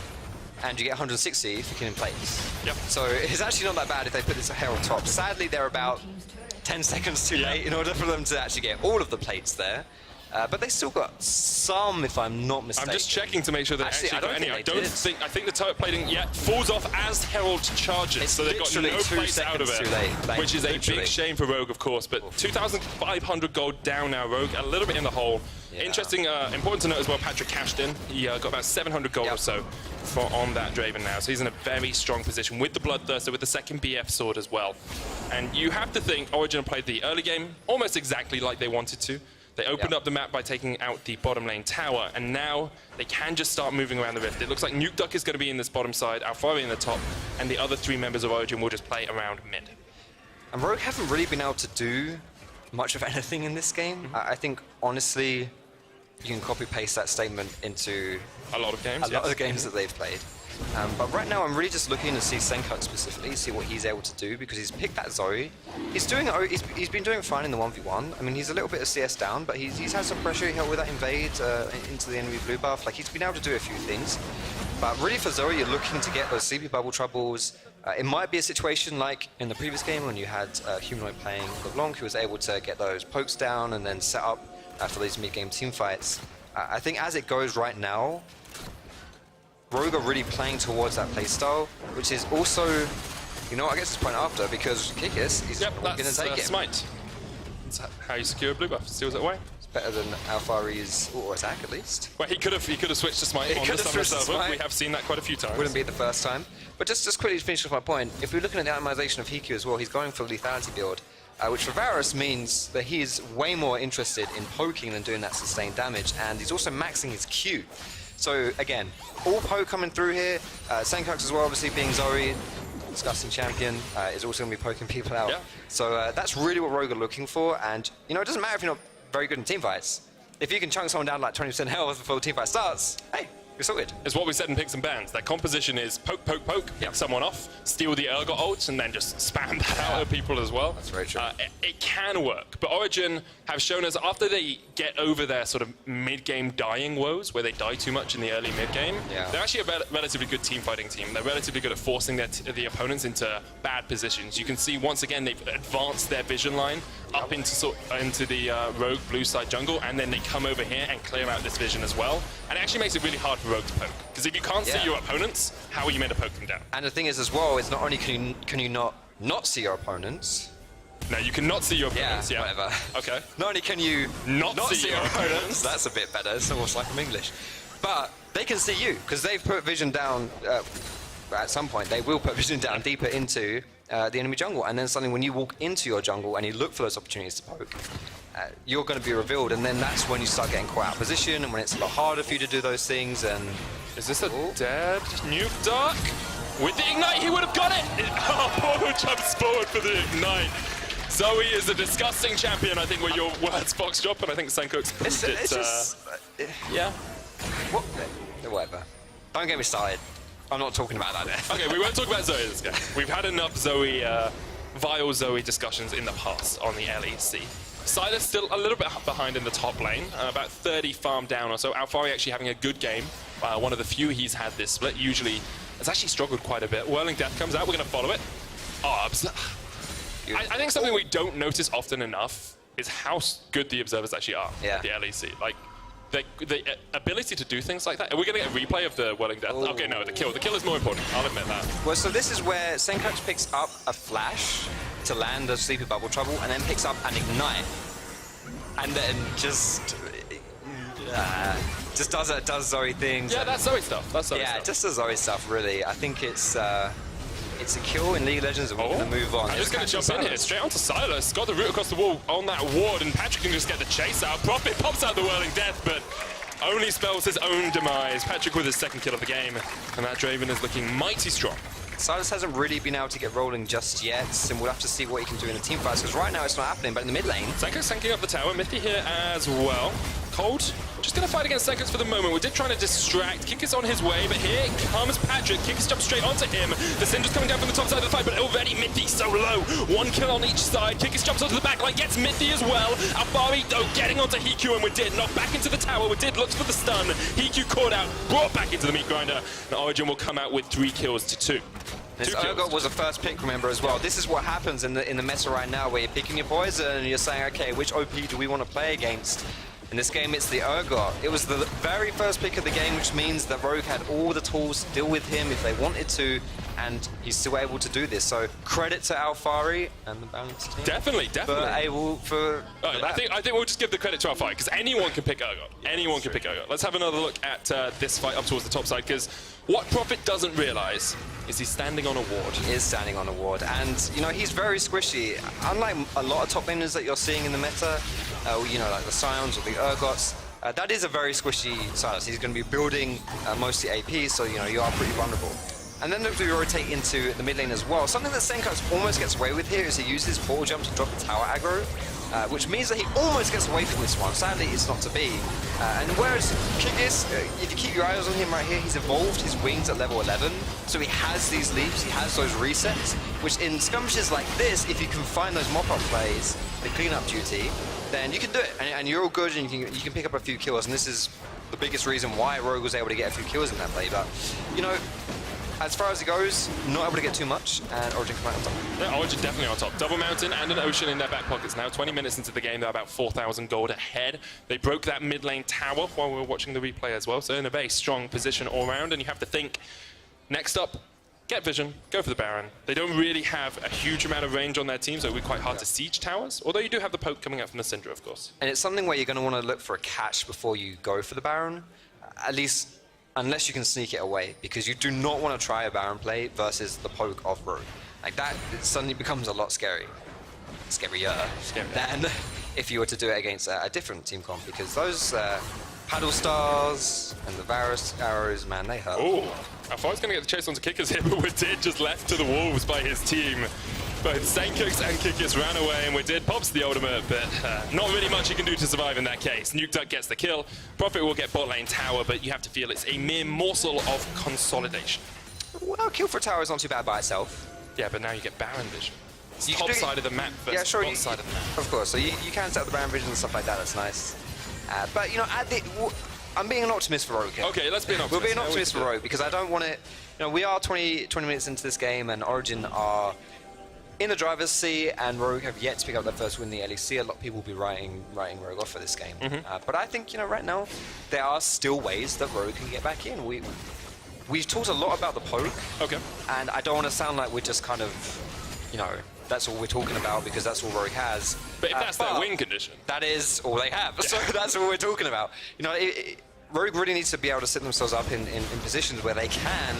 and you get 160 for killing plates. Yep. So it's actually not that bad if they put this Herald top. Sadly, they're about 10 seconds too late in order for them to actually get all of the plates there. But they still got some, if I'm not mistaken. I'm just checking to make sure they actually got any. I think the turret plating falls off as Herald charges, It's so they've got no literally 2 plates out of seconds it, too late. Like, which is a literally. big shame for Rogue, of course. But 2,500 gold down now. Rogue a little bit in the hole. Yeah. Interesting, important to note as well. Patrick cashed in. He got about 700 gold or so on that Draven now, so he's in a very strong position with the Bloodthirster, with the second BF sword as well. And you have to think Origen played the early game almost exactly like they wanted to. They opened up the map by taking out the bottom lane tower, and now they can just start moving around the rift. It looks like Nuke Duck is going to be in this bottom side, Alfari in the top, and the other 3 members of Origen will just play around mid. And Rogue haven't really been able to do much of anything in this game. I think, honestly, you can copy-paste that statement into A lot of games, a lot of the games that they've played. But right now, I'm really just looking to see Senkuk specifically, see what he's able to do, because he's picked that Zoe. He's been doing fine in the 1v1. I mean, he's a little bit of CS down, but he's had some pressure with that invade into the enemy blue buff. Like, he's been able to do a few things. But really for Zoe, you're looking to get those sleepy bubble troubles. It might be a situation like in the previous game when you had Humanoid playing LeBlanc, who was able to get those pokes down and then set up for these mid-game team fights. I think as it goes right now, Rogue are really playing towards that playstyle, which is also, you know, I guess it's point after, because Kikis is going to take it. Smite. That's how you secure a blue buff. Steals it away. It's better than Alfari's attack, at least. Well, he could have switched to Smite on the summer server. We have seen that quite a few times. Wouldn't be the first time. But just quickly to finish off my point, if we're looking at the itemization of Hiku as well, he's going for the lethality build, which for Varus means that he's way more interested in poking than doing that sustained damage, and he's also maxing his Q. So again, all poke coming through here. Senkuk as well, obviously being Zoe, disgusting champion, is also going to be poking people out. Yeah. So that's really what Rogue are looking for, and you know, it doesn't matter if you're not very good in team fights. If you can chunk someone down like 20% health before the team fight starts, hey, you're sorted. It's what we said in Picks and Bans. Their composition is poke, poke, poke, pick someone off, steal the Urgot ult, and then just spam that out at people as well. That's very true. It can work, but Origen have shown us after they get over their sort of mid-game dying woes, where they die too much in the early mid-game, they're actually a relatively good team fighting team. They're relatively good at forcing the opponents into bad positions. You can see once again they've advanced their vision line up into the Rogue blue side jungle, and then they come over here and clear out this vision as well. And it actually makes it really hard for Rogue to poke, because if you can't see your opponents, how are you meant to poke them down? And the thing is as well, it's not only can you not see your opponents. No, you cannot see your opponents. Yeah, whatever. Okay. Not only can you not see your opponents. That's a bit better. It's almost like I'm English. But they can see you, because they've put vision down. At some point, they will put vision down deeper into the enemy jungle, and then suddenly when you walk into your jungle and you look for those opportunities to poke, you're going to be revealed, and then that's when you start getting quite out of position, and when it's a lot harder for you to do those things. And is this a dead Nuke Duck? With the ignite, he would have got it! Oh, Poro jumps forward for the ignite. Zoe is a disgusting champion, I think, were your words, Fox Drop, and I think Senkuk's it's just... yeah. What? Whatever. Don't get me started. I'm not talking about that. Okay, we won't talk about Zoe this game. We've had enough Zoe, vile Zoe discussions in the past on the LEC. Silas still a little bit behind in the top lane, about 30 farm down or so. Alfari actually having a good game, one of the few he's had this split. Usually has actually struggled quite a bit. Whirling Death comes out, we're going to follow it. I think something we don't notice often enough is how good the observers actually are at the LEC. Like, the ability to do things like that. Are we going to get a replay of the Whirling Death? Okay, no, the kill. The kill is more important, I'll admit that. Well, so this is where Senkuk picks up a flash to land a Sleepy Bubble Trouble, and then picks up an Ignite. And then just does Zoe things. Yeah, that's Zoe stuff. That's Zoe stuff. Just the Zoe stuff, really. I think it's a kill in League of Legends, and we're going to move on. I'm just going to jump in here, straight onto Silas. Got the route across the wall on that ward, and Patrick can just get the chase out. Profit pops out the Whirling Death, but only spells his own demise. Patrick with his second kill of the game, and that Draven is looking mighty strong. Silas hasn't really been able to get rolling just yet, and we'll have to see what he can do in the team fights, because right now it's not happening, but in the mid lane... Senkuk's tanking up the tower, Mithy here as well. Cold just going to fight against Seconds for the moment. We did trying to distract. Kicka's on his way, but here comes Patrick. Kicka's jumped straight onto him. The Syndra's coming down from the top side of the fight, but already Mithy so low. 1 kill on each side. Kicka's jumps onto the back line, gets Mithy as well. Alfari, though, getting onto Hiku, and we did knock back into the tower. We did looks for the stun. Hiku caught out, brought back into the meat grinder. And Origen will come out with 3 kills to 2. This Urgot was a first pick, remember, as well. This is what happens in the meta right now, where you're picking your poison and you're saying, okay, which OP do we want to play against? In this game, it's the Urgot. It was the very first pick of the game, which means that Rogue had all the tools to deal with him if they wanted to, and he's still able to do this. So credit to Alfari and the balanced team. Definitely. For that. I think we'll just give the credit to Alfari, because anyone can pick Urgot. Anyone can pick Urgot. Let's have another look at this fight up towards the top side, because what Prophet doesn't realize is he's standing on a ward. He is standing on a ward, and you know he's very squishy. Unlike a lot of top laners that you're seeing in the meta, you know, like the Scions or the Urgots, that is a very squishy Silas. He's going to be building mostly AP, so you know you are pretty vulnerable. And then if we rotate into the mid lane as well, something that Senko almost gets away with here is he uses portal jump to drop the tower aggro, which means that he almost gets away from this one. Sadly, it's not to be. And whereas Kigis, if you keep your eyes on him right here, he's evolved his wings at level 11, so he has these leaps, he has those resets, which in skirmishes like this, if you can find those mop-up plays, the clean-up duty, then you can do it, and you're all good, and you can pick up a few kills, and this is the biggest reason why Rogue was able to get a few kills in that play. But, you know, as far as it goes, not able to get too much, and Origen come out on top. Yeah, Origen definitely on top. Double Mountain and an Ocean in their back pockets now. 20 minutes into the game, they're about 4,000 gold ahead. They broke that mid lane tower while we were watching the replay as well, so in a very strong position all around, and you have to think, next up, get vision, go for the Baron. They don't really have a huge amount of range on their team, so it'll be quite hard to siege towers, although you do have the poke coming out from the Syndra, of course. And it's something where you're going to want to look for a catch before you go for the Baron, at least unless you can sneak it away, because you do not want to try a Baron play versus the poke of Rogue. Like that, it suddenly becomes a lot scarier than if you were to do it against a different team comp, because those Paddle Stars and the Varus arrows, man, they hurt. Oh, Alfari's going to get the chase onto Kickers here, but we did just left to the wolves by his team. Both Sankooks and Kickers ran away, and we did pops the ultimate, but not really much you can do to survive in that case. Nukeduck gets the kill. Prophet will get bot lane tower, but you have to feel it's a mere morsel of consolidation. Well, kill for tower is not too bad by itself. Yeah, but now you get Baron vision. It's You top can do- side of the map versus bottom side of the map. Of course, so you can set up the Baron vision and stuff like that, that's nice. But, you know, I'm being an optimist for Rogue here. Okay, let's be an optimist. We'll be an optimist for Rogue, because I don't want it... You know, we are 20 minutes into this game, and Origen are in the driver's seat, and Rogue have yet to pick up their first win in the LEC. A lot of people will be writing Rogue off for this game. But I think, you know, right now, there are still ways that Rogue can get back in. We've talked a lot about the poke, and I don't want to sound like we're just kind of, you know, that's all we're talking about because that's all Rogue has. But if that's their win condition. That is all they have. So that's all we're talking about. You know, Rogue really needs to be able to set themselves up in positions where they can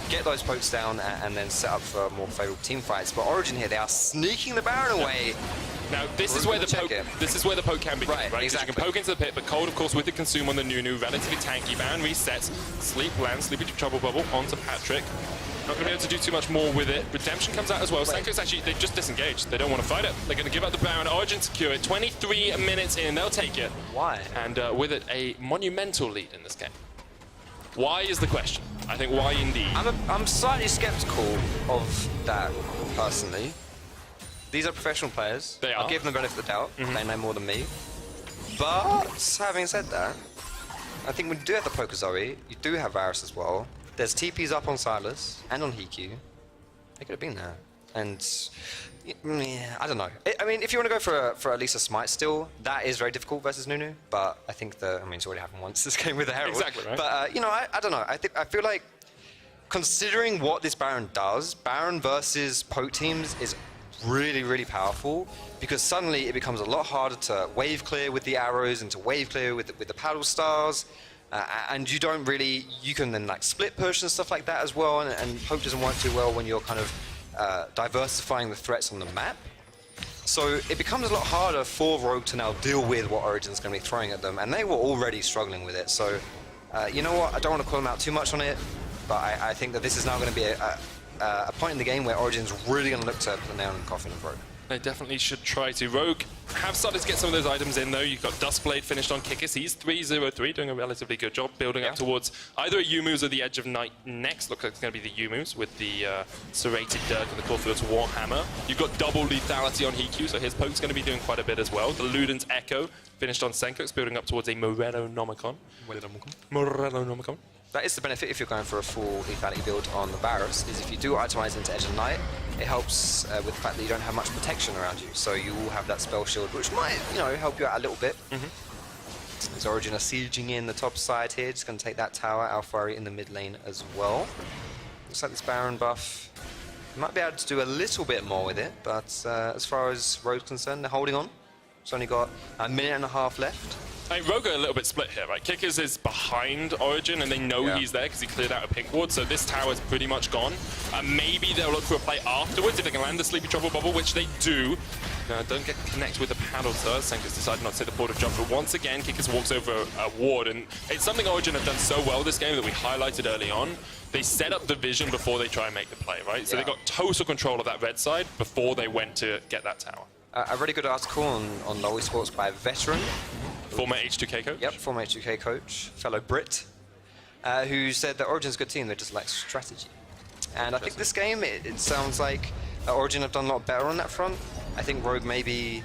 get those pokes down and then set up for more favorable team fights. But Origen here, they are sneaking the Baron away. Now, this is where the poke can begin, right? Exactly. You can poke into the pit, but Cold, of course, with the consume on the Nunu, relatively tanky. Baron resets, Sleep lands, Sleepy Trouble Bubble onto Patrick. Not going to be able to do too much more with it. Redemption comes out as well. Sanko's actually, they've just disengaged. They don't want to fight it. They're going to give up the Baron. Origen secure it. 23 minutes in, they'll take it. Why? And with it, a monumental lead in this game. Why is the question? I think why indeed. I'm slightly skeptical of that, personally. These are professional players. They are. I'll give them the benefit of the doubt. They know more than me. But, having said that, I think when you do have the poker Zoe, you do have Varus as well. There's TPs up on Silas and on Hiku. They could have been there. And, yeah, I don't know. I mean, if you want to go for at least a smite still, that is very difficult versus Nunu. But I think it's already happened once this game with the Herald. Exactly, right. But, you know, I don't know. I feel like, considering what this Baron does, Baron versus poke teams is really, really powerful, because suddenly it becomes a lot harder to wave clear with the arrows and to wave clear with the paddle stars. And you don't really, you can then like split push and stuff like that as well, and poke doesn't work too well when you're kind of diversifying the threats on the map. So it becomes a lot harder for Rogue to now deal with what Origen's going to be throwing at them, and they were already struggling with it. So, you know what, I don't want to call them out too much on it, but I think that this is now going to be a point in the game where Origen's really going to look to put the nail in the coffin of Rogue. They definitely should try to. Rogue have started to get some of those items in, though. You've got Duskblade finished on Kikis. He's 3-0-3, doing a relatively good job building up towards either a Yumu's or the Edge of Night next. Looks like it's going to be the Yumu's with the Serrated Dirk and the Corfield's Warhammer. You've got double lethality on Hikyu, so his poke's going to be doing quite a bit as well. The Luden's Echo finished on Senkux, building up towards a Morello Nomicon. Morello Nomicon. That is the benefit if you're going for a full lethality build on the Barrows, is if you do itemize into Edge of Night, it helps with the fact that you don't have much protection around you. So you will have that spell shield, which might, help you out a little bit. As Origin are sieging in the top side here, just going to take that tower. Alfari in the mid lane as well. Looks like this Baron buff might be able to do a little bit more with it, but as far as Rogue's concerned, they're holding on. It's only got a minute and a half left. I mean, Rogue are a little bit split here, right? Kickers is behind Origin, and they know he's there because he cleared out a pink ward, so this tower's pretty much gone. Maybe they'll look for a play afterwards if they can land the Sleepy Trouble Bubble, which they do. Don't get connected with the paddle, sir. Senkers decided not to take the port of jump, but once again, Kickers walks over a ward, and it's something Origin have done so well this game that we highlighted early on. They set up the vision before they try and make the play, right? So they got total control of that red side before they went to get that tower. A really good article on Lowey Sports by a veteran. Former H2K coach? Yep, former H2K coach, fellow Brit, who said that Origin's a good team, they just lack strategy. And I think this game, it sounds like Origin have done a lot better on that front. I think Rogue maybe,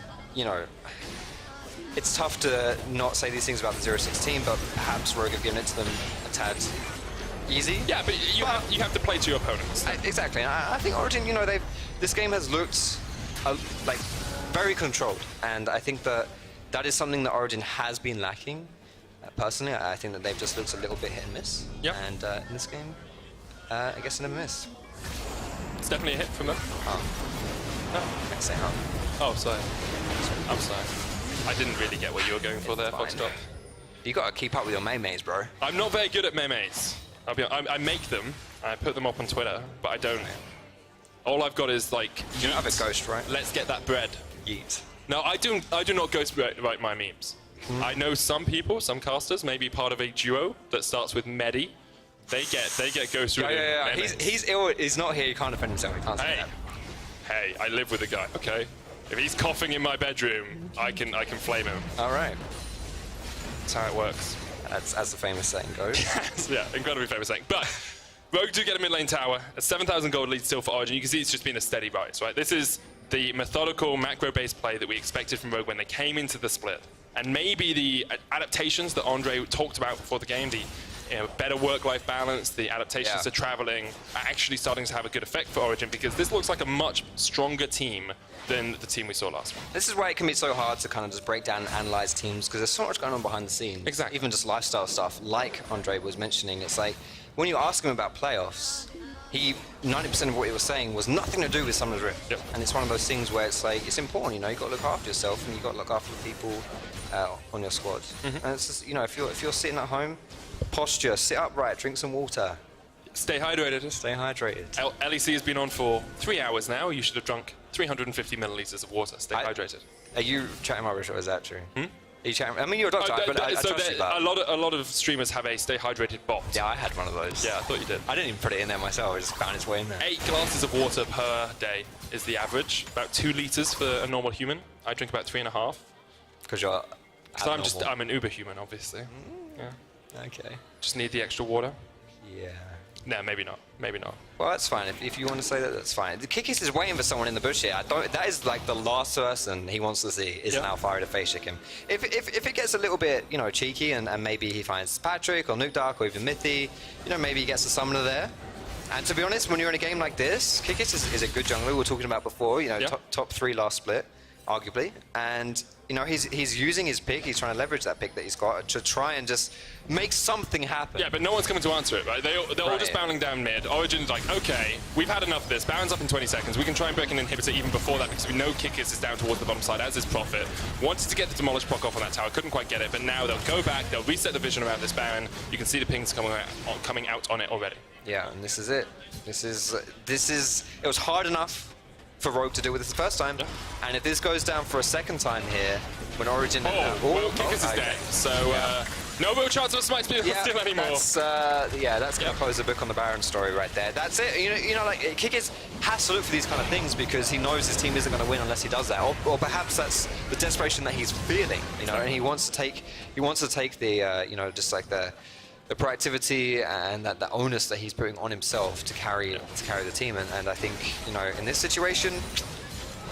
it's tough to not say these things about the 0-16, but perhaps Rogue have given it to them a tad easy. Yeah, but you have to play to your opponents. Exactly, and I think Origin, this game has looked like very controlled, and I think that is something that Origin has been lacking. Personally, I think that they've just looked a little bit hit and miss. Yep. And in this game, I guess a miss. It's definitely a hit from them. No, I can't say Oh, sorry. I'm sorry. I didn't really get what you were going for there, Foxtrot. You got to keep up with your memes, bro. I'm not very good at memes. I make them, I put them up on Twitter, but I don't. All I've got is like, You have a ghost, right? let's get that bread. Yeet. No, I do not ghost write my memes. I know some people, some casters, maybe part of a duo that starts with Medi. They get ghost written. Yeah. He's ill. He's not here. He can't defend himself. He can't say that. Hey, I live with the guy. Okay, if he's coughing in my bedroom, I can flame him. All right. That's how it works. That's as the famous saying goes. Yeah, incredibly famous saying. But Rogue do get a mid lane tower. A 7,000 gold lead still for Origin. You can see it's just been a steady rise, right? This is the methodical macro-based play that we expected from Rogue when they came into the split. And maybe the adaptations that Andre talked about before the game, the better work-life balance, the adaptations to traveling, are actually starting to have a good effect for Origin, because this looks like a much stronger team than the team we saw last one. This is why it can be so hard to kind of just break down and analyze teams, because there's so much going on behind the scenes. Exactly. Even just lifestyle stuff, like Andre was mentioning. It's like, when you ask him about playoffs, 90% of what he was saying was nothing to do with Summer's Rift. Yep. And it's one of those things where it's like, it's important, you've got to look after yourself, and you've got to look after the people on your squad. And it's just, if you're sitting at home, posture, sit upright, drink some water. Stay hydrated. Stay hydrated. LEC has been on for 3 hours now. You should have drunk 350 milliliters of water. Stay hydrated. Are you chatting rubbish, or is that true? Are you chatting? I mean, you're a doctor, but I trust you. But a lot of streamers have a stay hydrated bot. yeah, I had one of those. Yeah, I thought you did. I didn't even put it in there myself. I just found its way in there. 8 glasses of water per day is the average. About 2 liters for a normal human. I drink about 3.5. Because you're. So I'm an uber human, obviously. Yeah. Okay. Just need the extra water. Yeah. No, maybe not. Maybe not. Well, that's fine. If you want to say that, that's fine. The Kikis is waiting for someone in the bush here. That is like the last person he wants to see is an Alfari to face check him. If it gets a little bit, cheeky and maybe he finds Patrick or Nuke Dark or even Mithy, maybe he gets a summoner there. And to be honest, when you're in a game like this, Kikis is a good jungler. We were talking about before, top 3 last split, arguably. And, he's using his pick. He's trying to leverage that pick that he's got to try and just make something happen. Yeah, but no one's coming to answer it, right? They're all just bounding down mid. Origin's like, okay, we've had enough of this. Baron's up in 20 seconds. We can try and break an inhibitor even before that, because we know Kikis is down towards the bottom side, as is Prophet. Wanted to get the Demolish proc off on that tower. Couldn't quite get it, but now they'll go back. They'll reset the vision around this Baron. You can see the pings coming out on it already. Yeah, and this is it. This is. It was hard enough for Rogue to do with this the first time, and if this goes down for a second time here, when Origin... Kikis is dead, so No real chance of a smite steal anymore. That's going to close the book on the Baron story right there. That's it. You know, like Kikis has to look for these kind of things because he knows his team isn't going to win unless he does that, or perhaps that's the desperation that he's feeling. You know, and he wants to take the you know, just like the proactivity and that the onus that he's putting on himself to carry the team. And I think, you know, in this situation,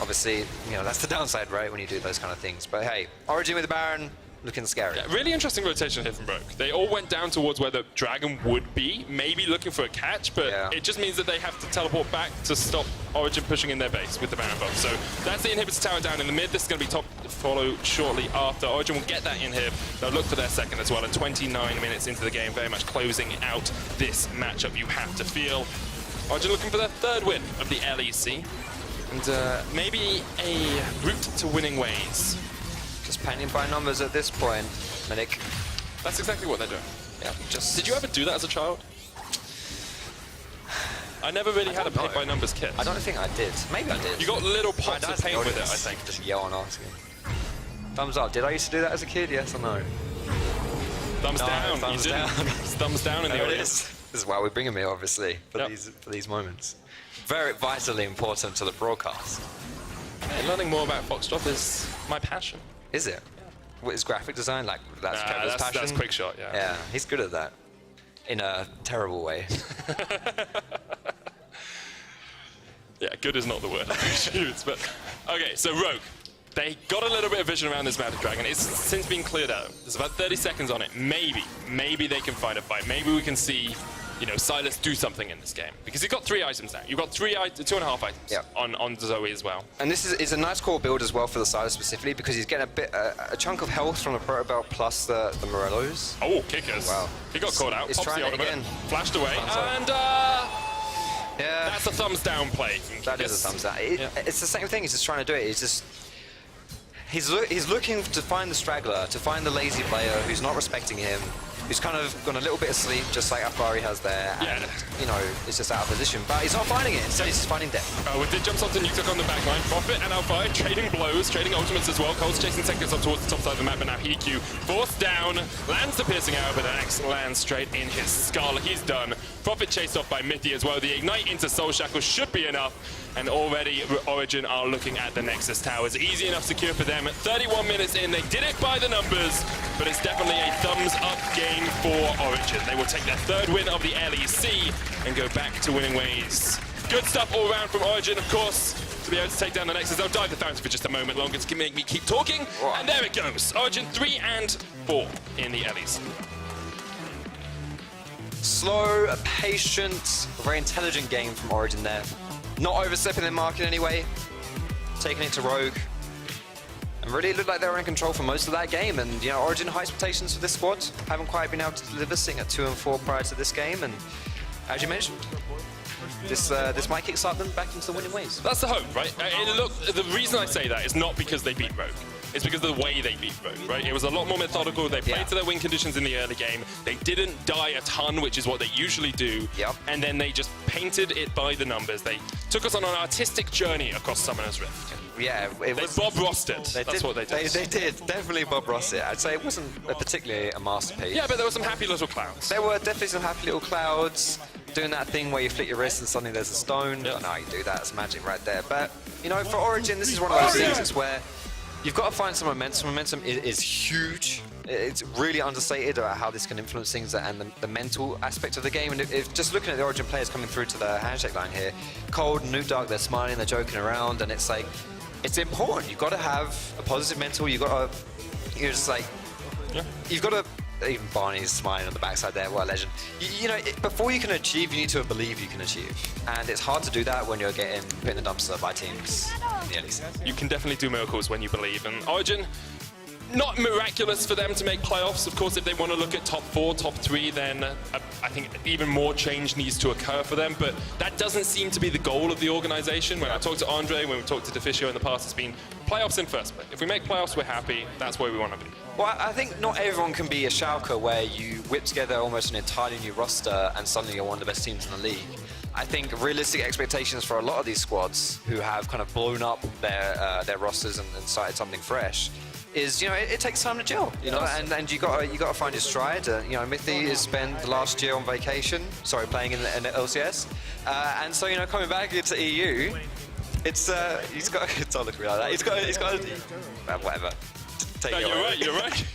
obviously, you know, that's the downside, right, when you do those kind of things. But hey, Origin with the Baron, looking scary. Yeah, really interesting rotation here from Rogue. They all went down towards where the Dragon would be, maybe looking for a catch, but it just means that they have to teleport back to stop Origin pushing in their base with the Baron buff. So that's the inhibitor tower down in the mid. This is going to be top follow shortly after. Origin will get that inhib. They'll look for their second as well, and 29 minutes into the game, very much closing out this matchup, you have to feel. Origin looking for their third win of the LEC, and maybe a route to winning ways. Just painting by numbers at this point, Minik. That's exactly what they're doing. Yeah. Just. Did you ever do that as a child? I never really had a paint by numbers kit. I don't think I did. Maybe I did. You got little pots of paint with it, I think. Just yell and ask him. Thumbs up. Did I used to do that as a kid? Yes or no? Thumbs down. Thumbs down. Thumbs down in the audience. This is why we bring him here, obviously, for these moments. Very vitally important to the broadcast. Yeah, learning more about Foxtrot is my passion. Is it? What is graphic design like? That's Trevor's passion. That's quick shot. Yeah. Yeah, he's good at that. In a terrible way. Yeah, good is not the word I choose, but okay. So Rogue, they got a little bit of vision around this Mounted Dragon. It's since been cleared out. There's about 30 seconds on it. Maybe they can find a fight. Maybe we can see, you know, Silas do something in this game, because he's got 3 items now. You've got 2.5 items on Zoe as well. And this is a nice core build as well for the Silas specifically, because he's getting a chunk of health from the Proto Belt plus the Morellos. Oh, kickers! Wow, he got caught out. He's Pops trying the it ultimate, again. Flashed away, and yeah, that's a thumbs down play. That is a thumbs down. It's the same thing. He's just trying to do it. He's just. He's looking to find the straggler, to find the lazy player who's not respecting him, who's kind of gone a little bit asleep, just like Afari has there, and, you know, it's just out of position. But he's not finding it, so he's just finding death. With the jumps onto Nuketook on the back line, Prophet and Alpha trading blows, trading ultimates as well. Cole's chasing seconds up towards the top side of the map, but now EQ forced down, lands the piercing arrow, but the next lands straight in his skull. He's done. Prophet chased off by Mithy as well. The ignite into Soul Shackle should be enough. And already Origin are looking at the Nexus Towers. Easy enough secure for them. 31 minutes in, they did it by the numbers, but it's definitely a thumbs up game for Origin. They will take their third win of the LEC and go back to winning ways. Good stuff all around from Origin, of course, to be able to take down the Nexus. They'll dive the fountain for just a moment longer to make me keep talking. And there it goes. Origin 3 and 4 in the LEC. Slow, patient, very intelligent game from Origin there. Not overstepping their mark in any way, taking it to Rogue. And really it looked like they were in control for most of that game. And, you know, Origin high expectations for this squad. Haven't quite been able to deliver, sitting at 2 and 4 prior to this game. And as you mentioned, this might kickstart them back into the winning ways. That's the hope, right? The reason I say that is not because they beat Rogue. It's because of the way they beat Rogue, right? It was a lot more methodical. They played to their win conditions in the early game. They didn't die a ton, which is what they usually do. And then they just painted it by the numbers. They took us on an artistic journey across Summoner's Rift. Yeah, they Bob Rossed it. That's what they did. They did, definitely Bob Ross it. I'd say it wasn't particularly a masterpiece. Yeah, but there were some happy little clouds. There were definitely some happy little clouds. Doing that thing where you flick your wrist and suddenly there's a stone. I don't know how you do that, it's magic right there. But, you know, for Origin, this is one of those seasons where you've got to find some momentum. Momentum is huge. It's really understated about how this can influence things and the mental aspect of the game. And if just looking at the Origin players coming through to the handshake line here, Cold and Nuke Dark, they're smiling, they're joking around, and it's like, it's important. You've got to have a positive mental. You've got to, you're just like, you've got to, even Barney's smiling on the backside there, what a legend. You know, before you can achieve, you need to believe you can achieve. And it's hard to do that when you're getting put in the dumpster by teams in the LEC. You can definitely do miracles when you believe. And Origin, not miraculous for them to make playoffs. Of course, if they want to look at top 4, top 3, then I think even more change needs to occur for them. But that doesn't seem to be the goal of the organization. When I talked to Andre, when we talked to Deficio in the past, it's been playoffs in first place. If we make playoffs, we're happy. That's where we want to be. Well, I think not everyone can be a Schalke where you whip together almost an entirely new roster and suddenly you're one of the best teams in the league. I think realistic expectations for a lot of these squads who have kind of blown up their rosters and started something fresh is, it takes time to gel, and you got to find your stride. Mithy has spent the last year on vacation, playing in the LCS, and so coming back into EU, he's got don't look at me like that. He's got whatever. Take it away. You're right.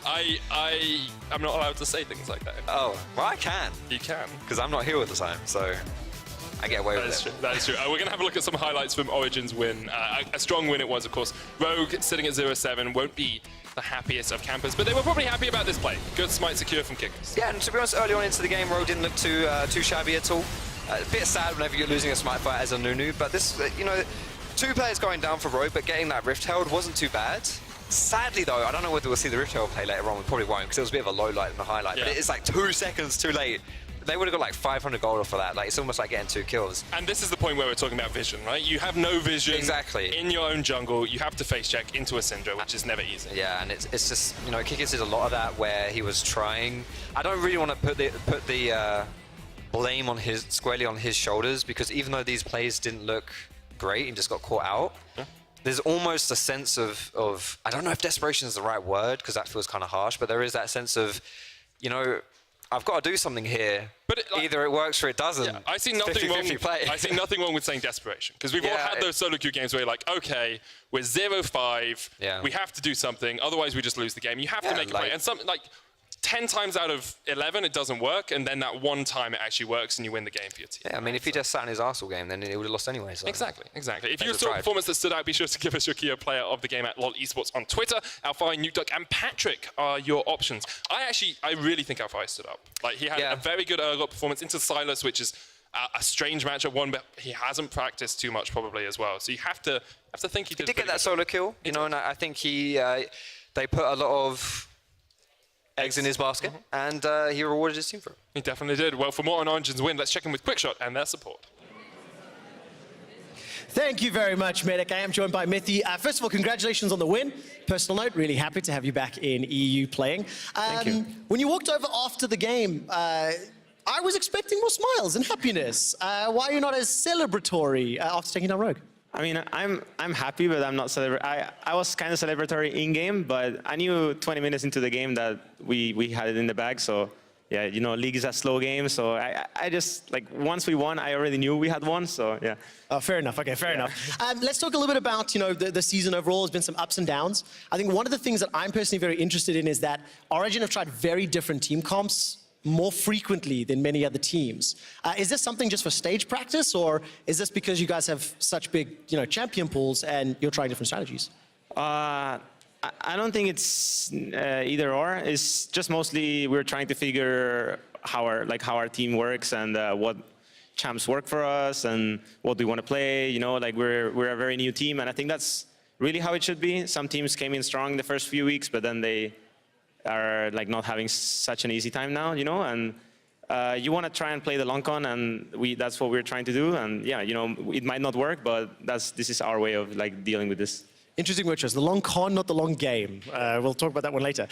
I'm not allowed to say things like that. Oh, well, I can. You can. Because I'm not here all the time, so I get away with it. That is true. We're going to have a look at some highlights from Origen's win. A strong win it was, of course. Rogue sitting at 0-7 won't be the happiest of campers, but they were probably happy about this play. Good smite secure from Kickers. Yeah, and to be honest, early on into the game, Rogue didn't look too shabby at all. A bit sad whenever you're losing a smite fight as a Nunu, but this, two players going down for Rogue, but getting that Rift held wasn't too bad. Sadly, though, I don't know whether we'll see the Rift Herald play later on. We probably won't, because it was a bit of a low light and a highlight. Yeah. But it's like 2 seconds too late. They would have got like 500 gold for that. Like, it's almost like getting 2 kills. And this is the point where we're talking about vision, right? You have no vision in your own jungle. You have to face check into a Syndra, which is never easy. Yeah, and it's just, Kickers did a lot of that where he was trying. I don't really want to put the blame squarely on his shoulders, because even though these plays didn't look great and just got caught out, there's almost a sense of I don't know if desperation is the right word, because that feels kind of harsh, but there is that sense of, I've got to do something here. But either it works or it doesn't. Yeah, I see nothing wrong. I see nothing wrong with saying desperation, because we've all had those solo queue games where you're like, okay, we're 0-5, we have to do something, otherwise we just lose the game. You have to make a play, and something like 10 times out of 11 it doesn't work, and then that one time it actually works and you win the game for your team. Yeah, I mean, if he just sat in his Arsenal game, then he would have lost anyway. So. Exactly. If you saw a performance that stood out, be sure to give us your key player of the game at LOL Esports on Twitter. Alfari, Nukeduck, and Patrick are your options. I really think Alfari stood up. Like, he had a very good early performance into Silas, which is a strange matchup one, but he hasn't practiced too much probably as well. So you have to think he did. He did get that solo kill, and I think they put a lot of eggs in his basket, and he rewarded his team for it. He definitely did. Well, for more on Origen's win, let's check in with Quickshot and their support. Thank you very much, Medic. I am joined by Mithy. First of all, congratulations on the win. Personal note, really happy to have you back in EU playing. Thank you. When you walked over after the game, I was expecting more smiles and happiness. Why are you not as celebratory after taking down Rogue? I mean, I'm happy, but I'm not celebratory. I was kind of celebratory in-game, but I knew 20 minutes into the game that we had it in the bag, so yeah, League is a slow game, so I just, like, once we won, I already knew we had won, so yeah. Oh, fair enough. Okay, fair enough. Let's talk a little bit about, the season overall. There's been some ups and downs. I think one of the things that I'm personally very interested in is that Origen have tried very different team comps more frequently than many other teams. Is this something just for stage practice, or is this because you guys have such big, champion pools and you're trying different strategies? I don't think it's either or. It's just mostly we're trying to figure how our team works and what champs work for us and what we want to play. We're a very new team, and I think that's really how it should be. Some teams came in strong the first few weeks, but then they are not having such an easy time now, and you want to try and play the long con, and that's what we're trying to do. And yeah, it might not work, but this is our way of dealing with this. Interesting word choice. The long con, not the long game. We'll talk about that one later.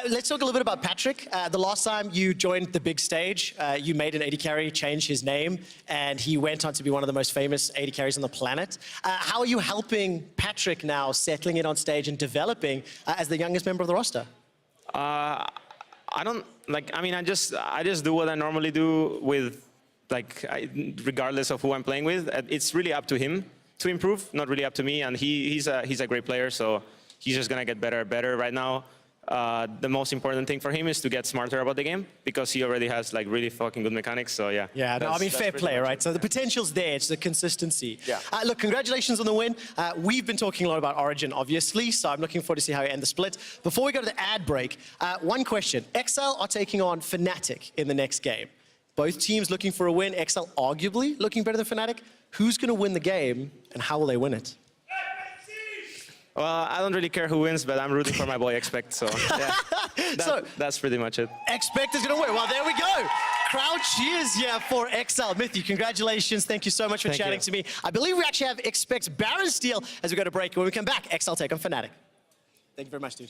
Let's talk a little bit about Patrick. The last time you joined the big stage, you made an AD carry change his name, and he went on to be one of the most famous AD carries on the planet. How are you helping Patrick now, settling in on stage and developing as the youngest member of the roster? I just do what I normally do with, regardless of who I'm playing with. It's really up to him to improve, not really up to me. And he's a great player, so he's just gonna get better and better. Right now, the most important thing for him is to get smarter about the game, because he already has really fucking good mechanics. So yeah. Yeah, no, I mean, fair play, right? So the potential's there, it's the consistency. Yeah. Look, congratulations on the win. We've been talking a lot about Origen, obviously, so I'm looking forward to see how you end the split. Before we go to the ad break, one question. XL are taking on Fnatic in the next game. Both teams looking for a win. XL arguably looking better than Fnatic. Who's going to win the game, and how will they win it? Well, I don't really care who wins, but I'm rooting for my boy Expect, so yeah. That's pretty much it. Expect is going to win. Well, there we go. Crowd cheers here for XL. Mithy, congratulations. Thank you so much for chatting to me. I believe we actually have Expect's Baron Steal as we go to break. When we come back, XL take on Fnatic. Thank you very much, dude.